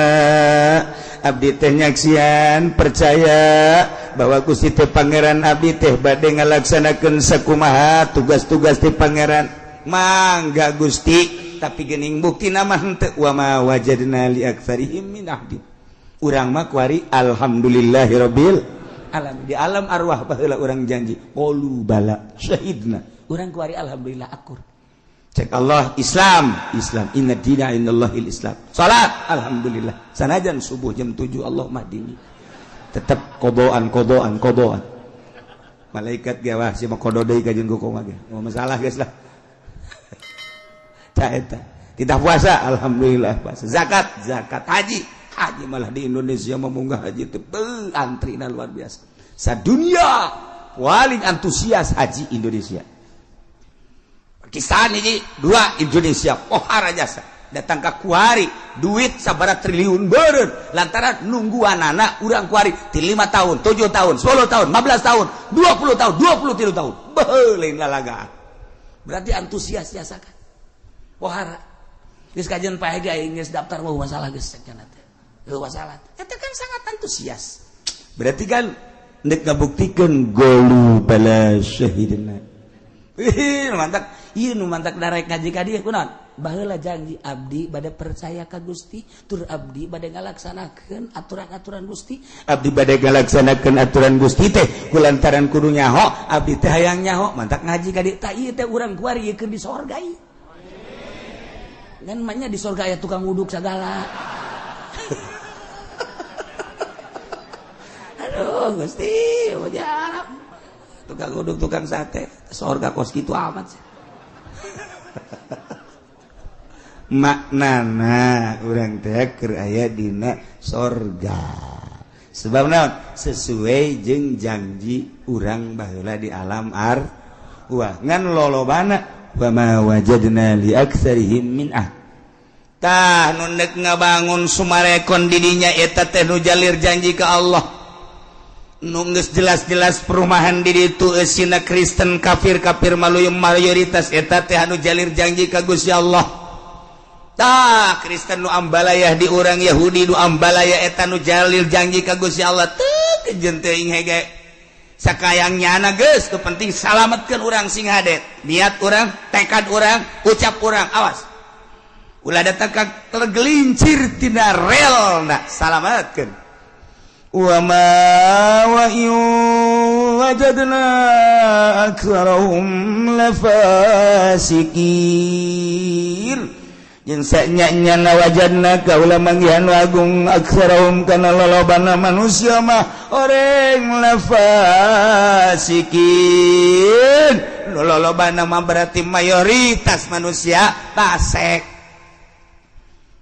Abdi teh nyaksian percaya bahwa Gusti teh pangeran abdi teh bade ngalaksanakeun sakumaha tugas-tugas ti pangeran. Mangga Gusti, tapi geuning buktina mah henteu. Wa ma wajadna li aktsarihim min ahdi. Urang mah kuari alhamdulillahirabbil alam di alam arwah baheula urang janji qalu bala syahidna urang kuari alhamdulillah akur. Cek Allah Islam inna dina indallahil Islam. Salat alhamdulillah sanajan subuh jam 7 Allah madini tetep qodoan. Malaikat ge wah si mah qodo deui ka jeung kuku mah ge masalah geus lah. Tah eta kita puasa alhamdulillah puasa, zakat haji malah di Indonesia memunggah haji itu antrina luar biasa. Sadunia paling antusias haji Indonesia. Pakistan ini 2 Indonesia pohara jasa datang ke kuari duit sabaraha triliun beureun lantaran nungguanana urang kuari ti 5 tahun, 7 tahun, 10 tahun, 15 tahun, 20 tahun, 23 tahun. Beuh lain lalagaan. Berarti antusias jasa kan. pohara geus kajian pahege aing geus daftar masalah geus cenah teh masalah eta kan sangat antusias berarti kan ndek ngabuktikeun golu bala syahidina nu mantak darek ngaji ka dieu kunaon baheula janji abdi bade percaya ka Gusti tur abdi bade ngalaksanakeun aturan-aturan Gusti abdi bade ngalaksanakeun aturan Gusti teh kulantaran kudu nyaho abdi teh hayang nyaho mantak ngaji ka dieu tah ieu teh urang kuari ieu keur di sorga ieu kan manya di sorga aya tukang uduk sagala aduh Gusti ujang tukang uduk tukang sate sorga kos kitu amat sih maknana urang teh keur aya dina sorga sebab naon sesuai jeung janji urang baheula di alam arwah ngan lolobana wa ma wajadna li aktsarihim min tah nu neuk ngabangun sumarekon di dinya eta teh nu jalir janji ka Allah nu geus jelas-jelas perumahan di ditu eusina Kristen kafir-kafir maluyung mayoritas eta teh anu jalir janji ka Gusti Allah tah Kristen nu ambalayah di urang Yahudi nu ambalayah eta nu jalir janji ka Gusti Allah teu kejeun teuing hege sakayangnyana geus nu penting salametkeun urang sing hadet niat urang tekad urang ucap urang awas ulah datang ka tergelincir tina relna salametkeun wa ma wajadna aktsarahum lafasikin jeung sanyana wajadna kaula manggihan agung aktsarahum kana lolobana manusia mah oreng lafasikin lolobana mah berarti mayoritas manusia fasik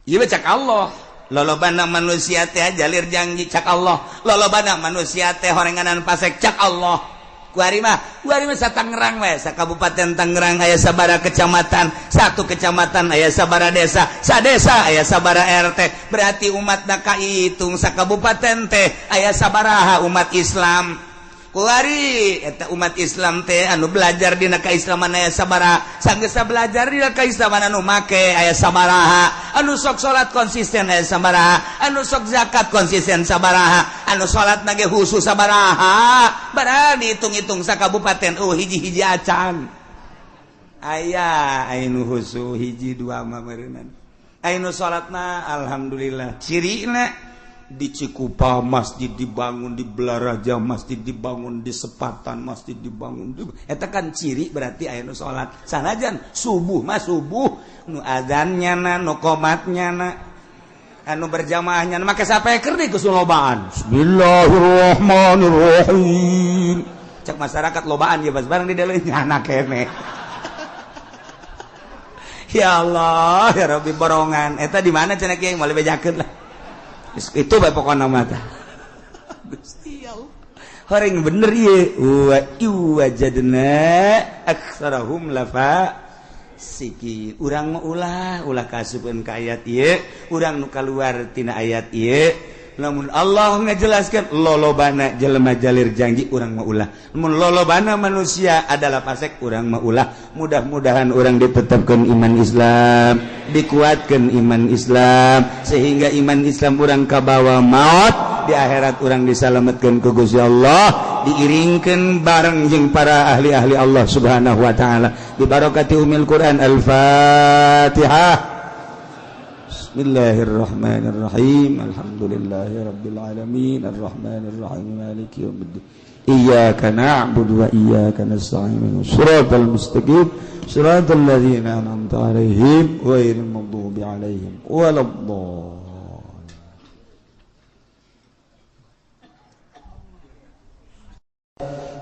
ieu cak Allah lolobana manusia teh jalir janji cak Allah lolobana manusia teh horenganan fasik cak Allah kuari mah Tangerang we sakabupaten Tangerang aya sabara kecamatan satu kecamatan aya sabara desa sadesa aya sabara RT berarti umatna kahitung sakabupaten teh aya sabaraha umat Islam kuari eta umat Islam teh anu belajar dina kaislaman aya sabaraha sanggeus belajar dina kaislaman anu make aya sabaraha anu sok salat konsisten aya sabaraha anu sok zakat konsisten sabaraha anu salat nage khusus sabaraha barang dihitung-hitung sakabupaten hiji-hiji acan aya anu khusus hiji dua mah meureunna anu salatna alhamdulillah cirina di Cikupa masjid dibangun, di Belaraja masjid dibangun, di Sepatan masjid dibangun. Eta kan ciri berarti aya nu salat. Sanajan subuh mah subuh nu adzannya na nu qomatnya na anu berjamaahnya na make sapeker deui geus lobaan. Bismillahirrahmanirrahim. Cek masyarakat lobaan ya bas bareng di deleunya anak kene. Ya Allah, ya Rabbi borongan. Eta di mana cenah kieu moal bejakeun lah. Itu bae pokona mata Gusti Allah horeng bener ieu wa wajadna aktsarahum lafasikin urang mah ulah kasupkeun ka ayat ieu urang nu kaluar tina ayat ieu lamun Allah ngajelaskeun lolobana jelema jalir janji urang mah ulah mun lolobana manusia adalah fasik urang mah ulah mudah-mudahan urang ditetapkeun iman Islam dikuatkan iman Islam sehingga iman Islam urang kabawa maut di akhirat urang disalametkeun ku Gusti Allah diiringkeun bareng jeung para ahli-ahli Allah Subhanahu wa taala bi barakati umil Quran Al-Fatihah. Bismillahirrahmanirrahim. Alhamdulillahirabbil alamin arrahmanirrahim maliki yaumiddin. Iyyaka na'budu wa iyyaka nasta'in. Shiratal mustaqim صراط الذين أنعمت عليهم غير المغضوب عليهم ولا الضالين.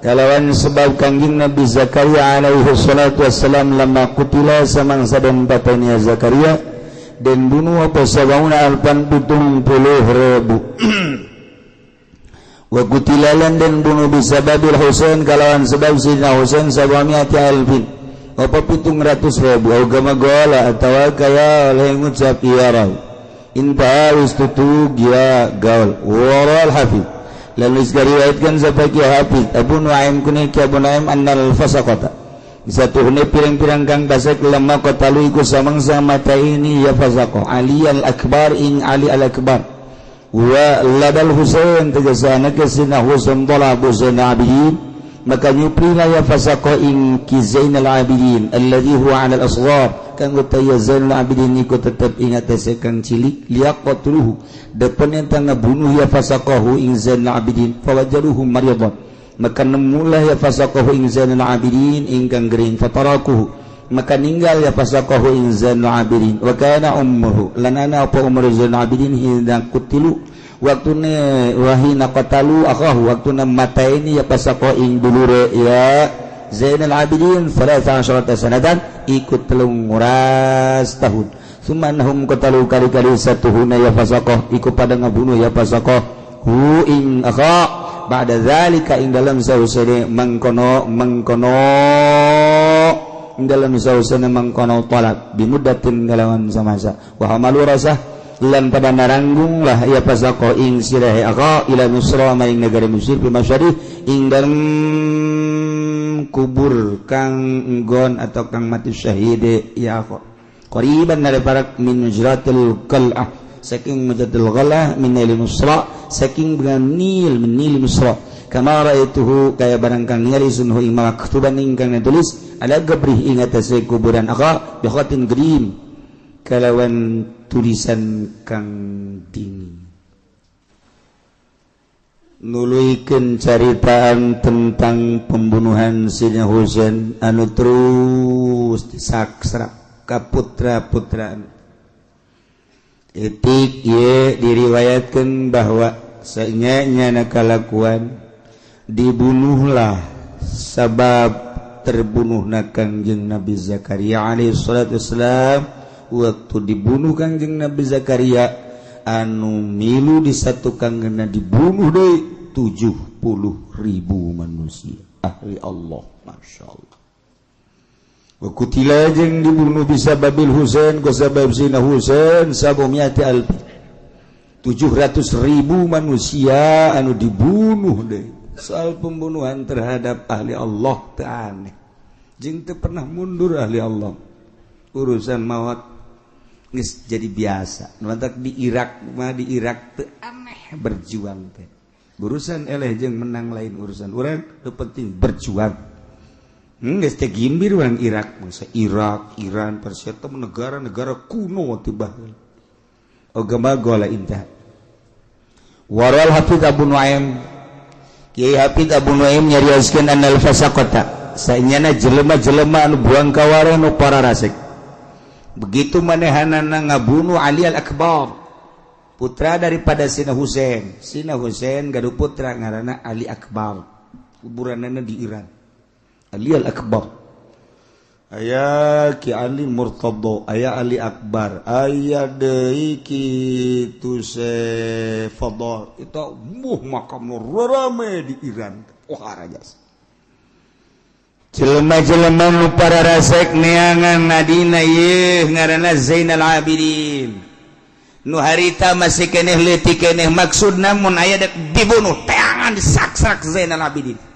Kalawan sebab kangjing Nabi Zakaria alaihi salatu wassalam lama kutila samangsa dan batanya Zakaria dan bunuh apa sabauna alpan 70.000 wa kutilalan dan bunuh bisababil Husain kalawan sebab Sayyidina Husain sabamiati alfin apa 700.000 agama gola atawa kaya oleh ngucap iya raw inta wistutu gia gaul waral hafid lalu diriwayatkan sebagai hafid Abu Nuaim kunik Abu Nuaim annal fasaqata satuhuna pirang-pirang kang basak lamma qatalu iku samangsa mata ini ya fasaqah Ali al-Akbar ing Ali al-Akbar wa labal Husain tegasana kesina Husain talabu Zainal Abidin maka nyuprina ya fasaqah ing ki Zainal Abidin alladhi huwa 'ala al-asghar kang utaya Zainal Abidin iku tetep ingat kang cilik liaqatluhu depan yang ngabunuh ya fasaqahu ing Zainal Abidin fawajaduhu maridan maka nemulah ya fasaqahu ing Zainal Abidin ingkang gering fatarakuhu maka ninggal ya fasaqahu ing Zainal Abidin wa kana ummuhu lanana apa umur Zainal Abidin hina kutilu waktuna wahina qatalu akahu waktuna mataini ya fasaqahu ing dulure ya Zainal Abidin 13 sanatan ikut 13 tahun sumanhum qatalu kali-kali satuhuna ya fasaqah ikut pada ngabunuh ya fasaqah hu ing akha ba'da zalika ing dalam sausane mangkono ing dalam sausane mangkono talak bimuddatin kalawan samasa wa hamalu rasah lan pada naranggung lah ya fasaqah ing sirahe akha ila Misra maring negara Mesir fi masyarih ing dalam kubur kang nggon atau kang mati syahid ya akha qariban dari parak min hujratil qal'ah saking majatul ghalah min Nil Misra saking Nil min Nil Misra kama raituhu kaya barang kang ningali sunhu ing maktuban ingkang ditulis ala gabrih ing atase kuburan akha bi khatin grim kalawan tulisan kang dingin nuluikeun caritaan tentang pembunuhan Sayyidina Husain anu terus disaksrak ka putra-putraan etik ye diriwayatkan bahwa senyanya kalakuan dibunuhlah sebab terbunuhna Kangjeng Nabi Zakaria alaihi salatu wassalam waktu dibunuh Kangjeng Nabi Zakaria anu milu disatukan kena dibunuh deh 70.000 manusia ahli Allah Masya Allah wakutila jeung dibunuh bisa babil Husain ku sabab Sayyidina Husain sabumiyati alfi 700.000 manusia anu dibunuh deh soal pembunuhan terhadap ahli Allah teu aneh jeung teu pernah mundur ahli Allah urusan maut geus jadi biasa nuantak di Irak teu aneh berjuang teh urusan eleh jeung menang lain urusan urang teu penting berjuang geus teh gimbir urang Irak masa Irak Iran Persia teh negara-negara kuno tiba agama gola intah waral Hafidz Abu Nuaim Kiai Hafidz Abu Nuaim nyarioskeun annal fasaqata saenyana jelema-jelema anu buang kawara nu para rasik begitu manehanana ngabunuh Ali al-Akbar putra daripada Sina Husain gaduh putra ngaranna Ali Akbar kuburanana di Iran Ali al-Akbar aya Ki Ali Murtadha aya Ali Akbar aya deui kitu Fadl itu makam rame di Iran rajas jelema-jelema nu para rasek neangan nadina ye ngaranna Zainal Abidin nu harita masih keneh leutik keneh maksudna mun aya dibunuh teangan disaksak Zainal Abidin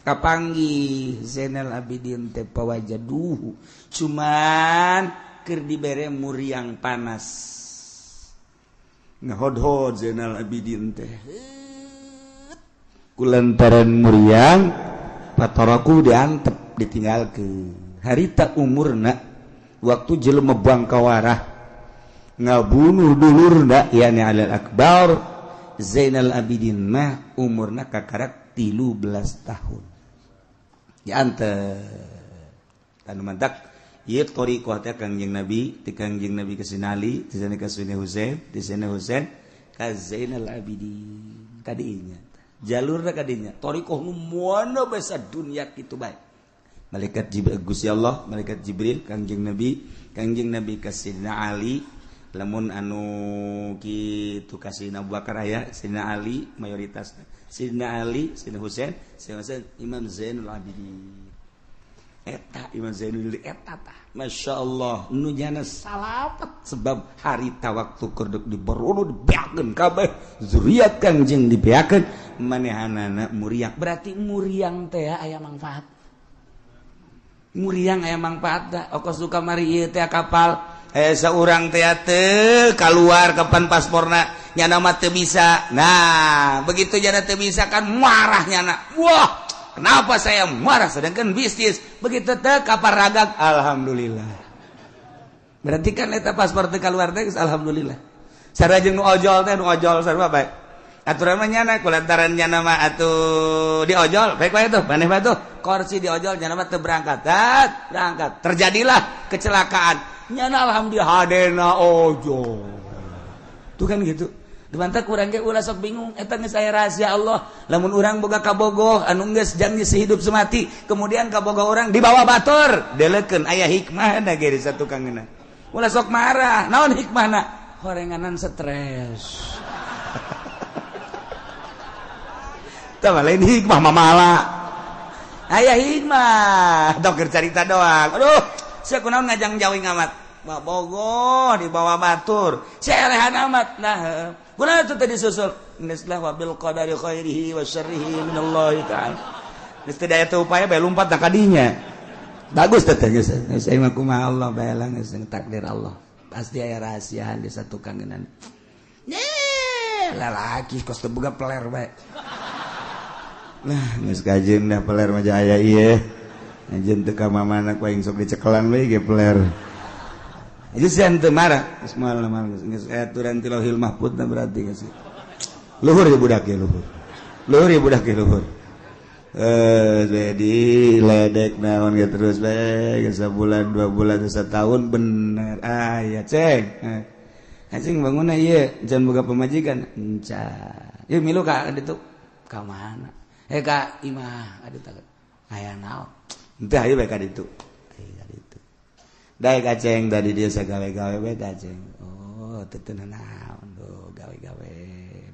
kapanggih Zainal Abidin teh pawajaduhu cuman keur dibere muriang panas ngahodhod Zainal Abidin teh kulantaran muriang pataraku diantep ditinggalkeun harita umurna waktu jelema buang kawarah ngabunuh dulurna yani Alil Akbar Zainal Abidin mah umurna kakarak 13 tahun diantep anu mantak ieu thariqah teh Kangjeng Nabi ti Kangjeng Nabi ka Sinali ti sana ka Sayyidina Husain ti Sayyidina Husain ka Zainal Abidin kadinya jalurna kadinya thariqah nu moana basa dunya kitu bae malaikat Jibril Gusti Allah malaikat Jibril Kangjeng Nabi ka Sayyidina Ali lamun anu kitu ka Sayyidina Abu Bakar aya Sayyidina Ali mayoritas Sayyidina Ali Sayyidina Husain Imam Zainul Abidin eta Imam Zainul eta tah masyaallah nu jana salapat sebab harita waktu keur diberono dibeakeun kabeh zuriat Kangjeng dibeakeun manehanana muriang berarti muriang teh aya manfaat muriang emang pada ongkos duka mari teh kapal seorang teater keluar kapan pasporna nyana mah teu bisa. Nah begitu nyana teu bisa kan marah nyana, wah kenapa saya marah sedangkan bisnis begitu teh kapal ragak alhamdulillah. Berarti kan eta paspor teh keluar teh alhamdulillah. Sarajeng nu ojol teh nu ojol sarua bae aturan mah nyana kulantaran nyana mah atuh diojol baik bae tuh maneh mah tuh kursi diojol nyana mah teu berangkat terjadilah kecelakaan nyana alhamdulillah hadena ojol tuh kan gitu dimantah kurang ge ulah sok bingung eta geus aya rahasia Allah lamun urang boga kabogoh anu geus janji sehidup semati kemudian kabogoh urang dibawa batur deleukeun aya hikmahna ge di satukangna ulah sok marah naon hikmahna horenganan stres. Tama lain hikmah mamala. Aya hikmah, dokter cerita doang. Aduh, sia kunaon ngajang jauh amat. Ba bogoh dibawa batur. Sia elehan amat. Nah, kunaon atuh tadi susul? Nislah wa bil qadari khairihi wa syarrihi minallahi ta'ala. Geus teu daya teu upaya bae lumpat ka dinya. Bagus teh geus. Geus mah kumaha Allah bae lah geus takdir Allah. Pasti aya rahasiaan di satu kangenan. Lalaki kos teu boga peler bae. Nah geus kajeun dah peler mah aya ieu ajeun teu ka mamana ku aing sok dicekelan we ge peler ieu sian teu marah geus moal geus aturan ti Lauhil Mahfuz na berarti geus luhur ya budak ge luhur jadi ledek naon ge terus bae geus sabulan 2 bulan 1 tahun bener aya ceng anjing bangunna ieu can boga pamajikan encan ieu milu ka ditu ka mana Kak imah ada tak aya naon entah ayo bae ka ditu dae kaceng tadi dia sagawe-gawe bae kaceng oh teu teu naon do gawe-gawe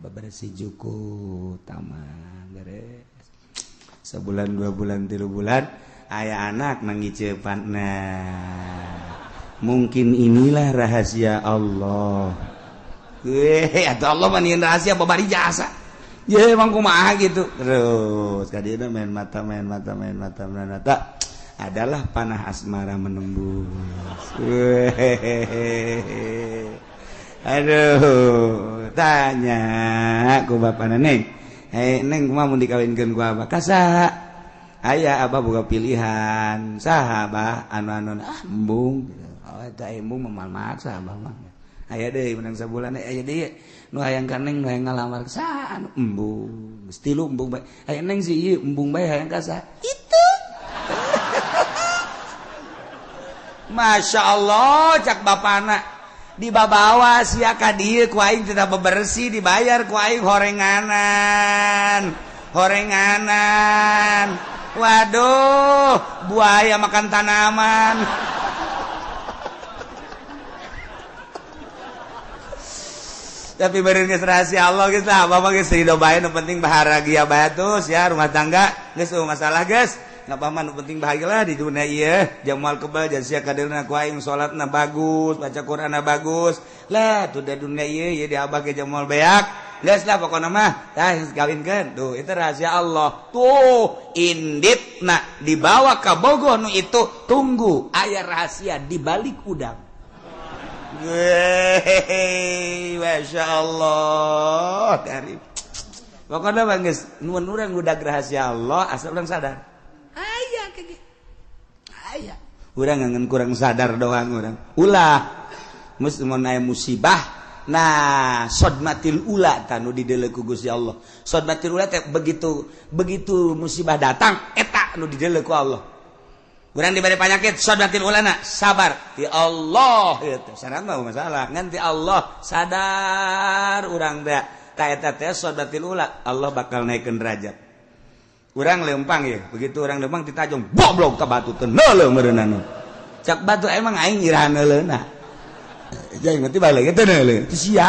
bebersih juku taman beres sebulan 2 bulan 3 bulan aya anak nangiceupanna mungkin inilah rahasia Allah atuh Allah mah nyieun rahasia babari jasa. Ya emang kumaha gitu terus kadina main mata adalah panah asmara menembus. Aduh tanya ku bapana Neng Neng kumaha mun dikawinkeun ku abah kasaha aya abah boga pilihan saha abah anu embung oh eta embung mah maksa abah mah aya deui menang sabulan aya deui nu hayang ka Neng nu hayang ngalamar saha anu embung geus tilu embung bae aya Neng si ieu embung bae hayang ka saha itu Masya Allah cak bapana dibabawa sia ka dieu ku aing teu bebersih dibayar ku aing horenganan waduh buaya makan tanaman. Tapi beureun geus rahasia Allah geus lah bapak geus hidup bae nu penting bahagia bae atuh ya rumah tangga geus masalah geus ngapa mah nu penting bahagia lah di dunia ieu jamal kebal jan sia kadeurna ku aing salatna bagus baca Qur'anna bagus lah tuh di dunia ieu di abah ge jamal beak geus lah pokona mah tah kawinkeun tuh itu rahasia Allah tuh inditna dibawa ka bogoh nu itu tunggu aya rahasia di balik udang. Masya Allah karib pokoknya bang guys nuan urang budak rahasia Allah asal urang sadar aya kege aya urang ngangen kurang sadar doang urang ulah mus mun aya musibah nah sodmatil ula tanu dideuleu ku Gusti Allah sodmatil ula teh begitu musibah datang eta nu dideuleu ku Allah. Urang diberi penyakit sodmatil ulana sabar ti Allah itu sareng mah masalah ngan ti Allah sadar urang teh ta eta teh sodmatil ula Allah bakal naikeun derajat urang leumpang ye begitu urang leumpang ditajong boblok ka batu teh neuleuh meureunana cak batu emang aing irahan neuleuhna jadi mati balik teh neuleuh sia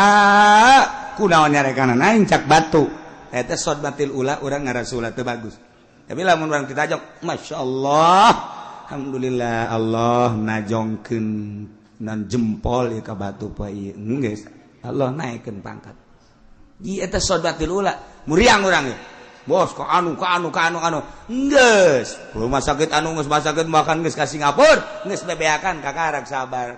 kunaon nyarekanana aing cak batu eta sodmatil ula urang ngarasul teh bagus tapi lamun urang ditajong masyaallah alhamdulillah Allah najongkeun nan jempol ieu ka batu poe ieu geus Allah naikeun pangkat ieu eta sodmatil ula muriang urang bos kok anu geus rumah sakit anu geus rumah sakit makan geus ka Singapura geus bebeakan kakarak sabar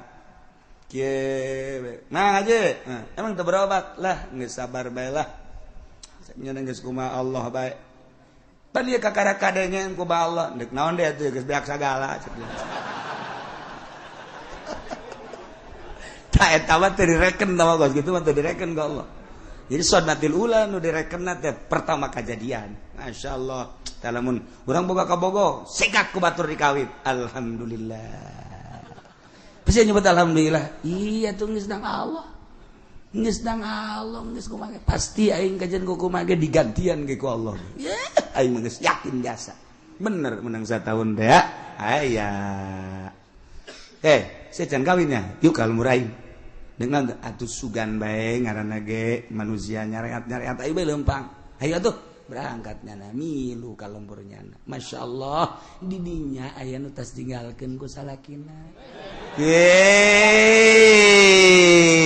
kieu nah aja emang teu berobat lah geus sabar bae lah nya geus kumaha Allah bae pan ieu kakarak kadenya ku ba Allah deuk naon deh atuh geus beak sagala ta eta mah teu direken tah Bos gitu mah teu direken ka Allah. Jadi sunnatul ula nu direkenna teh pertama kejadian. Masyaallah. Tah lamun urang boga kabogo, segak ku batur dikawin. Alhamdulillah. Bisa nyebut alhamdulillah. Iya tuh geus nang Allah. Geus nang Allah, geus kumaha pasti aing kajen ku kumaha digantian ge ku Allah. Ya, aing mah geus yakin biasa. Bener menang satahun teh ya. Aya. Saya can kawinnya. Yuk kalau murahin. Dengan atuh sugan bae ngaranna ge manusia nyareat ai bae leumpang. Hayu atuh berangkatnya na milu ka lemburnya. Masyaallah di dinya aya nu tas tinggalkeun ku salakina.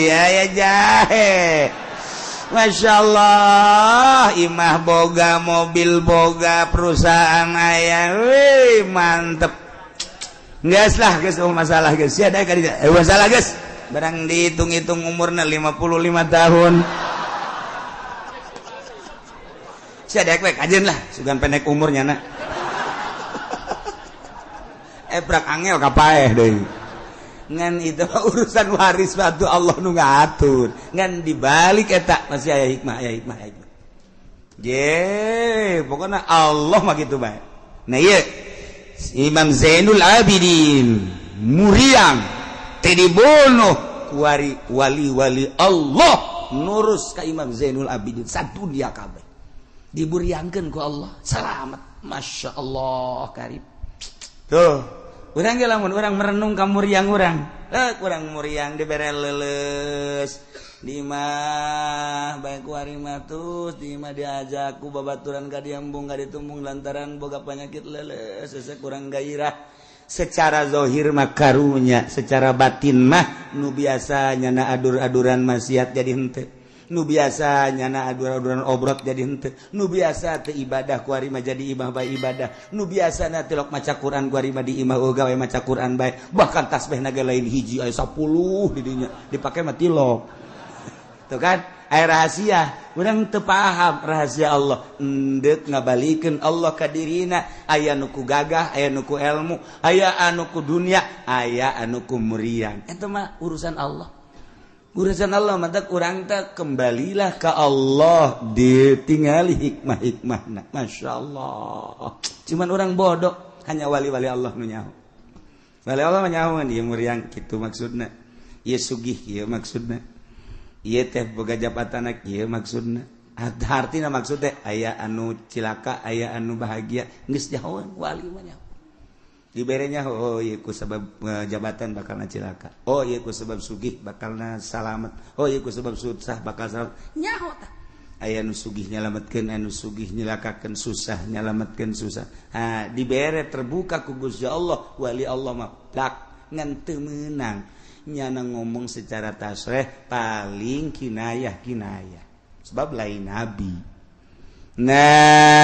Aya jahe. Masyaallah imah boga mobil boga perusahaan aya. Mantep. Geus lah geus masalah geus. Sia da ka dieu. Masalah geus. Barang dihitung-hitung umurnya 55 tahun. Sia dek ajen lah, sugan pendek umurnya nak. Brak angel kapaeh deui. Ngan itu urusan waris batu Allah nu ngatur. Ngan dibalik eta masih aya hikmah. Pokoknya Allah mah gitu bae. Nah ieu Imam Zainul Abidin Muriang tadi bunuh wali Allah nurus ka Imam Zainul Abidin sadunya kabeh diburiangkeun ku Allah selamat Masya Allah karib tuh urang ge lamun urang merenung ka muriang urang urang muriang dibere leuleus di mah bae ku ari matus di mah diajak ku babaturan ka diambung ka ditumbung lantaran boga penyakit leuleus sesek urang gairah secara zahir mah karunya, secara batin mah nu biasanya na adur-aduran maksiat jadi henteu. Nu biasanya na adur-aduran obrot jadi henteu. Nu biasa teu ibadah ku ari mah jadi imah bae ibadah. Nu biasana tilok maca Quran ku ari mah di imah gawe maca Quran bae. Bahkan tasbihna ge lain hiji aya 10 di dinya. Dipake mah tilok. Tuh kan? Aya rahasia, urang teu paham rahasia Allah. Endeup ngabalikeun Allah ka dirina, aya nu ku gagah, aya nu ku ilmu, aya anu ku dunia, aya anu ku muriang. Eta mah urusan Allah. Urusan Allah mah urang teh kembalilah ka Allah, ditingali hikmah-hikmahna. Masyaallah. Cuman urang bodoh, hanya wali-wali Allah nu nyaho. Wali Allah mah nyaho ieu muriang kitu maksudna. Ieu sugih ieu maksudna. Ieu teh boga jabatan ieu maksudna. Artina maksud teh aya anu cilaka, aya anu bahagia, geus nyahoan wali mah nyaho. Diberenya ieu ku sabab jabatan bakalna cilaka. Ieu ku sabab sugih bakalna salamet. Ieu ku sabab susah bakal salamet. Nyaho tah. Aya anu sugih nyalametkeun, anu sugih nyilakakeun, susah nyalametkeun susah. Dibere terbuka ku Gusti Allah, wali Allah mah dak ngan teu meunang. Nyana ngomong secara tasrih paling kinayah sebab lain nabi. Nah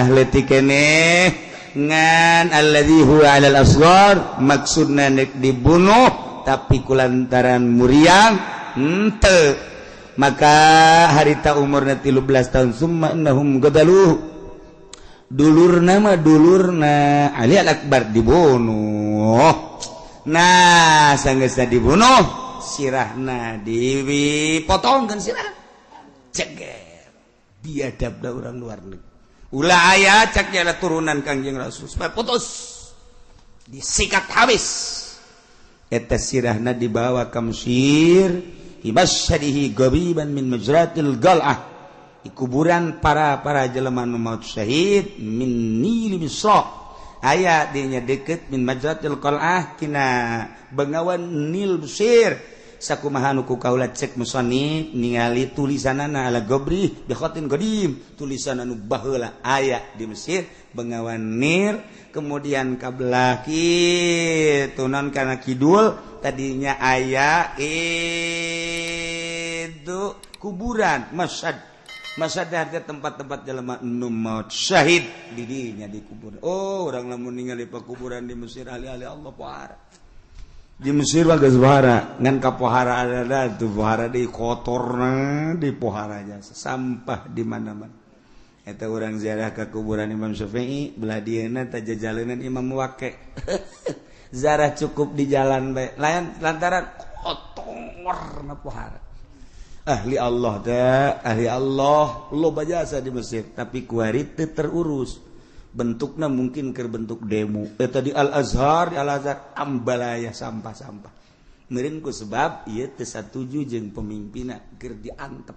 leutik keneh ngan alladzi huwa 'alal asghar maksudna dibunuh tapi kulantaran muriang henteu maka harita umurna 13 tahun summa innahum qadaluh dulurna Ali Al-Akbar dibunuh. Nah, sanggeusna dibunuh, sirahna dipotongkeun sirah. Ceger. Biadab da urang luar negeri. Ulah aya cak nya turunan Kangjeng Rasul, supaya putus. Disikat habis. Eta sirahna dibawa ka Mesir, hibasyadihi gabiban min majratil gal'ah. Di kuburan para jelema nu maut syahid min Nil Misra. Aya dinya deket min majratil qal'ah kina bengawan Nil Mesir sakumaha nu ku kaula cek musannif ningali tulisanana ala gobri bi khatin qadim tulisan anu baheula aya di Mesir bengawan Nil kemudian kabelah kitu non kana kidul tadinya aya itu kuburan Masyad masa harga tempat-tempat jelema nu maut syahid di dinya dikubur. Oh, orang lamun ningali pakuburan di Mesir ahli-ahli Allah pohara. Di Mesir mah geus pohara, ngan ka pohara ada tuh pohara di kotorna di poharanya sampah di mana-mana. Eta urang ziarah ka kuburan Imam Syafi'i, belah dieuna teh jajaleunna Imam Waqi'. Ziarah cukup di jalan bae. Lantaran kotorna pohara. Ahli Allah teh, ahli Allah, lo bajasa di Mesir, tapi kuari teu terurus. Bentukna mungkin keur bentuk demo. Eta di Al-Azhar, di Al-Azhar ambalaya sampah-sampah. Meureun ku sebab ieu teu satuju jeung pemimpinna keur diantep.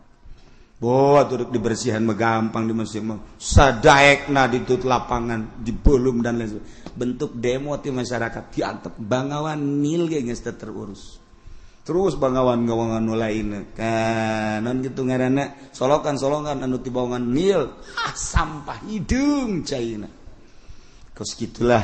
Boh, turut dibersihan mah gampang di Mesir mah. Sadaekna ditut lapangan, dibeulum dan lain sebagainya. Bentuk demo ti masyarakat diantep. Bangawan Nil ge geus teu terurus. Terus bangawan-gawangan nu lainna kan non kitu ngaranna solokan-solokan anu ti bawangan Nil sampah hideung caina. Kos kitulah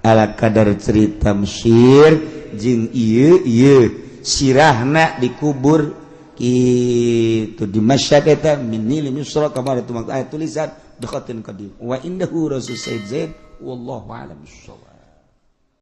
ala kadar cerita Mesir jeung ieu sirahna dikubur kitu di Masyhad eta min Nil Misra kamar tu ayat tulisan dekatin qadim wa indahu rasul Said Zaid wallahu a'lam bissawab.